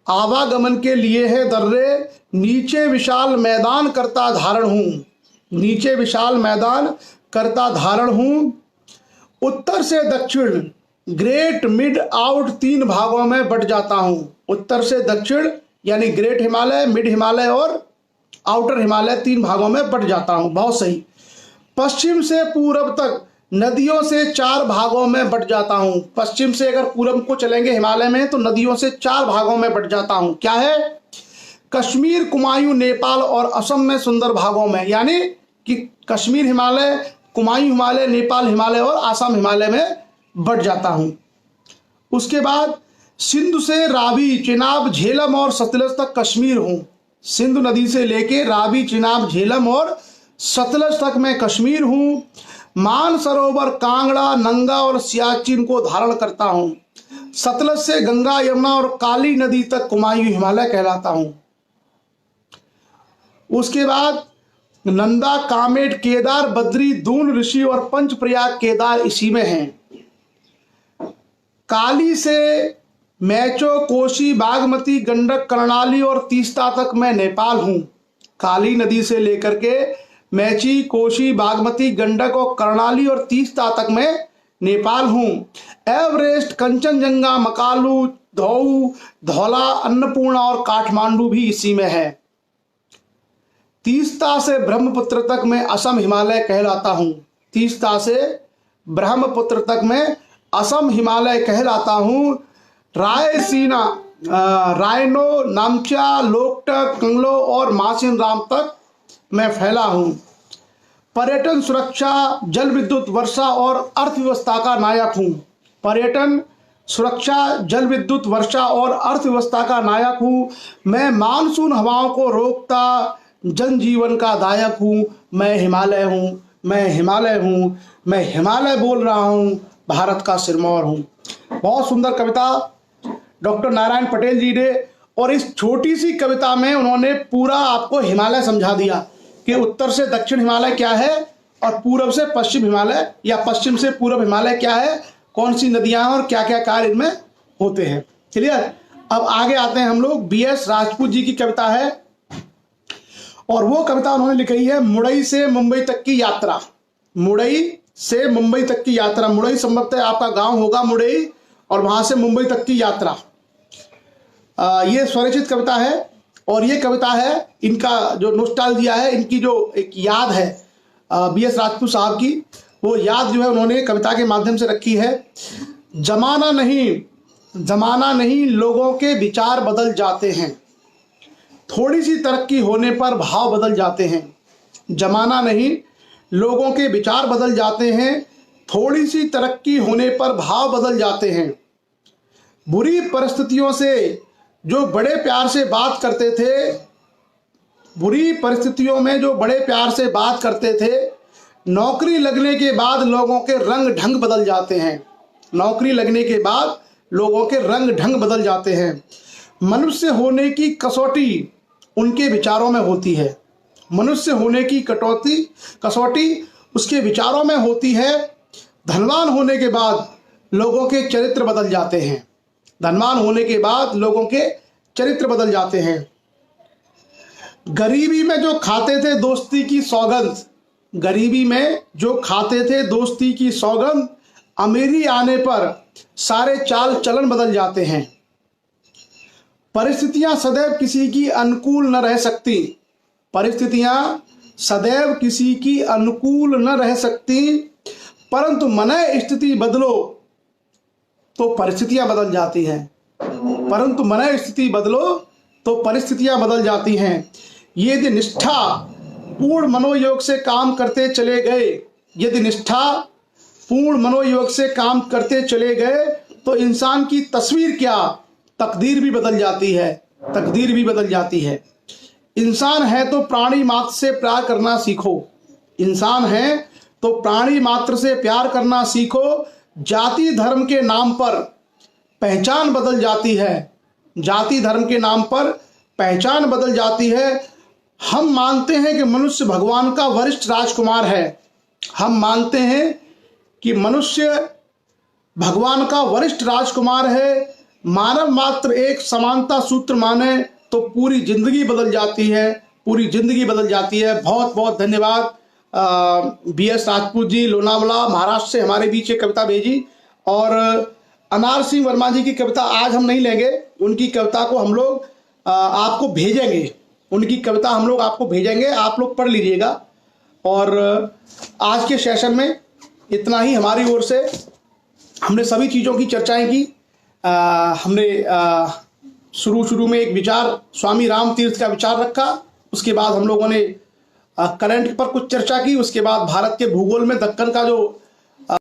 आवागमन के लिए है दर्रे, नीचे विशाल मैदान करता धारण हूँ, नीचे विशाल मैदान करता धारण हूँ। उत्तर से दक्षिण ग्रेट मिड आउट 3 भागों में बट जाता हूँ। उत्तर से दक्षिण यानी ग्रेट हिमालय, मिड हिमालय और आउटर हिमालय 3 भागों में बट जाता हूँ। बहुत सही। पश्चिम से पूरब तक नदियों से 4 भागों में बट जाता हूँ। पश्चिम से अगर पूरब को चलेंगे हिमालय में तो नदियों से 4 भागों में बट जाता हूँ। क्या है? कश्मीर, कुमायूं, नेपाल और असम में सुंदर भागों में, यानी कि कश्मीर हिमालय, कुमायूं हिमालय, नेपाल हिमालय और असम हिमालय में बट जाता हूँ। उसके बाद सिंधु से रावी, चिनाब, झेलम और सतलज तक कश्मीर हूँ। सिंधु नदी से लेके रावी, चिनाब, झेलम और सतलज तक मैं कश्मीर हूँ। मानसरोवर, कांगड़ा, नंगा और सियाचिन को धारण करता हूँ। सतलज से गंगा, यमुना और काली नदी तक कुमायूं हिमालय कहलाता हूँ। उसके बाद नंदा, कामेट, केदार, बद्री, दून, ऋषि और पंचप्रयाग केदार इसी में हैं। काली से मैचो, कोसी, बागमती, गंडक, कर्णाली और तीस्ता तक मैं नेपाल हूँ। काली नदी से लेकर के मैची, कोसी, बागमती, गंडक और कर्णाली और तीस्ता तक मैं नेपाल हूँ। एवरेस्ट, कंचनजंगा, मकालू, धौऊ, धौला, अन्नपूर्णा और काठमांडू भी इसी में है। तीस्ता से ब्रह्मपुत्र तक मैं असम हिमालय कहलाता हूँ। तीस्ता से ब्रह्मपुत्र तक मैं असम हिमालय कहलाता हूँ। रायसीना, रायनो, नामचा, लोकटक, कंगलो और मासिन राम तक मैं फैला हूँ। पर्यटन, सुरक्षा, जल विद्युत, वर्षा और अर्थव्यवस्था का नायक हूँ। पर्यटन, सुरक्षा, जल विद्युत, वर्षा और अर्थव्यवस्था का नायक हूँ। मैं मानसून हवाओं को रोकता जनजीवन का दायक हूँ। मैं हिमालय हूँ, मैं हिमालय हूँ, मैं हिमालय बोल रहा हूँ, भारत का सिरमौर हूँ। बहुत सुंदर कविता डॉक्टर नारायण पटेल जी ने, और इस छोटी सी कविता में उन्होंने पूरा आपको हिमालय समझा दिया कि उत्तर से दक्षिण हिमालय क्या है और पूरब से पश्चिम हिमालय या पश्चिम से पूरब हिमालय क्या है, कौन सी नदियां हैं और क्या क्या कार्य इनमें होते हैं। क्लियर? अब आगे आते हैं हम लोग। बीएस राजपूत जी की कविता है और वो कविता उन्होंने लिखी है मुड़ई से मुंबई तक की यात्रा। मुड़ई से मुंबई तक की यात्रा। मुड़ई संभवतः आपका गांव होगा मुड़ई, और वहां से मुंबई तक की यात्रा। ये स्वरचित कविता है और ये कविता है, इनका जो नोस्टाल्जिया है, इनकी जो एक याद है बीएस राजपूत साहब की, वो याद जो है उन्होंने कविता के माध्यम से रखी है। जमाना नहीं लोगों के विचार बदल जाते हैं, थोड़ी सी तरक्की होने पर भाव बदल जाते हैं। जमाना नहीं लोगों के विचार बदल जाते हैं, थोड़ी सी तरक्की होने पर भाव बदल जाते हैं। बुरी परिस्थितियों से जो बड़े प्यार से बात करते थे, बुरी परिस्थितियों में जो बड़े प्यार से बात करते थे, नौकरी लगने के बाद लोगों के रंग ढंग बदल जाते हैं। नौकरी लगने के बाद लोगों के रंग ढंग बदल जाते हैं। मनुष्य होने की कसौटी उनके विचारों में होती है। मनुष्य होने की कसौटी उसके विचारों में होती है। धनवान होने के बाद लोगों के चरित्र बदल जाते हैं। धनवान होने के बाद लोगों के चरित्र बदल जाते हैं। गरीबी में जो खाते थे दोस्ती की सौगंध, गरीबी में जो खाते थे दोस्ती की सौगंध, अमीरी आने पर सारे चाल चलन बदल जाते हैं। परिस्थितियां सदैव किसी की अनुकूल न रह सकती। परिस्थितियां सदैव किसी की अनुकूल न रह सकती, परंतु मनः स्थिति बदलो तो परिस्थितियां बदल जाती हैं। परंतु मनः स्थिति बदलो तो परिस्थितियां बदल जाती हैं। यदि निष्ठा पूर्ण मनोयोग से काम करते चले गए, यदि निष्ठा पूर्ण मनोयोग से काम करते चले गए तो इंसान की तस्वीर क्या, तकदीर भी बदल जाती है। तकदीर भी बदल जाती है। इंसान है तो प्राणी मात्र से प्यार करना सीखो। इंसान है तो प्राणी मात्र से प्यार करना सीखो। जाति धर्म के नाम पर पहचान बदल जाती है। जाति धर्म के नाम पर पहचान बदल जाती है। हम मानते हैं कि मनुष्य भगवान का वरिष्ठ राजकुमार है। हम मानते हैं कि मनुष्य भगवान का वरिष्ठ राजकुमार है। मानव मात्र एक समानता सूत्र माने तो पूरी जिंदगी बदल जाती है, पूरी जिंदगी बदल जाती है। बहुत बहुत धन्यवाद BS राजपूत जी, लोनावला महाराष्ट्र से हमारे बीच एक कविता भेजी। और अनार सिंह वर्मा जी की कविता आज हम नहीं लेंगे, उनकी कविता को हम लोग आपको भेजेंगे, उनकी कविता हम लोग आपको भेजेंगे, आप लोग पढ़ लीजिएगा। और आज के सेशन में इतना ही हमारी ओर से। हमने सभी चीज़ों की चर्चाएं की। हमने शुरू में एक विचार स्वामी राम तीर्थ का विचार रखा, उसके बाद हम लोगों ने करंट पर कुछ चर्चा की, उसके बाद भारत के भूगोल में दक्कन का जो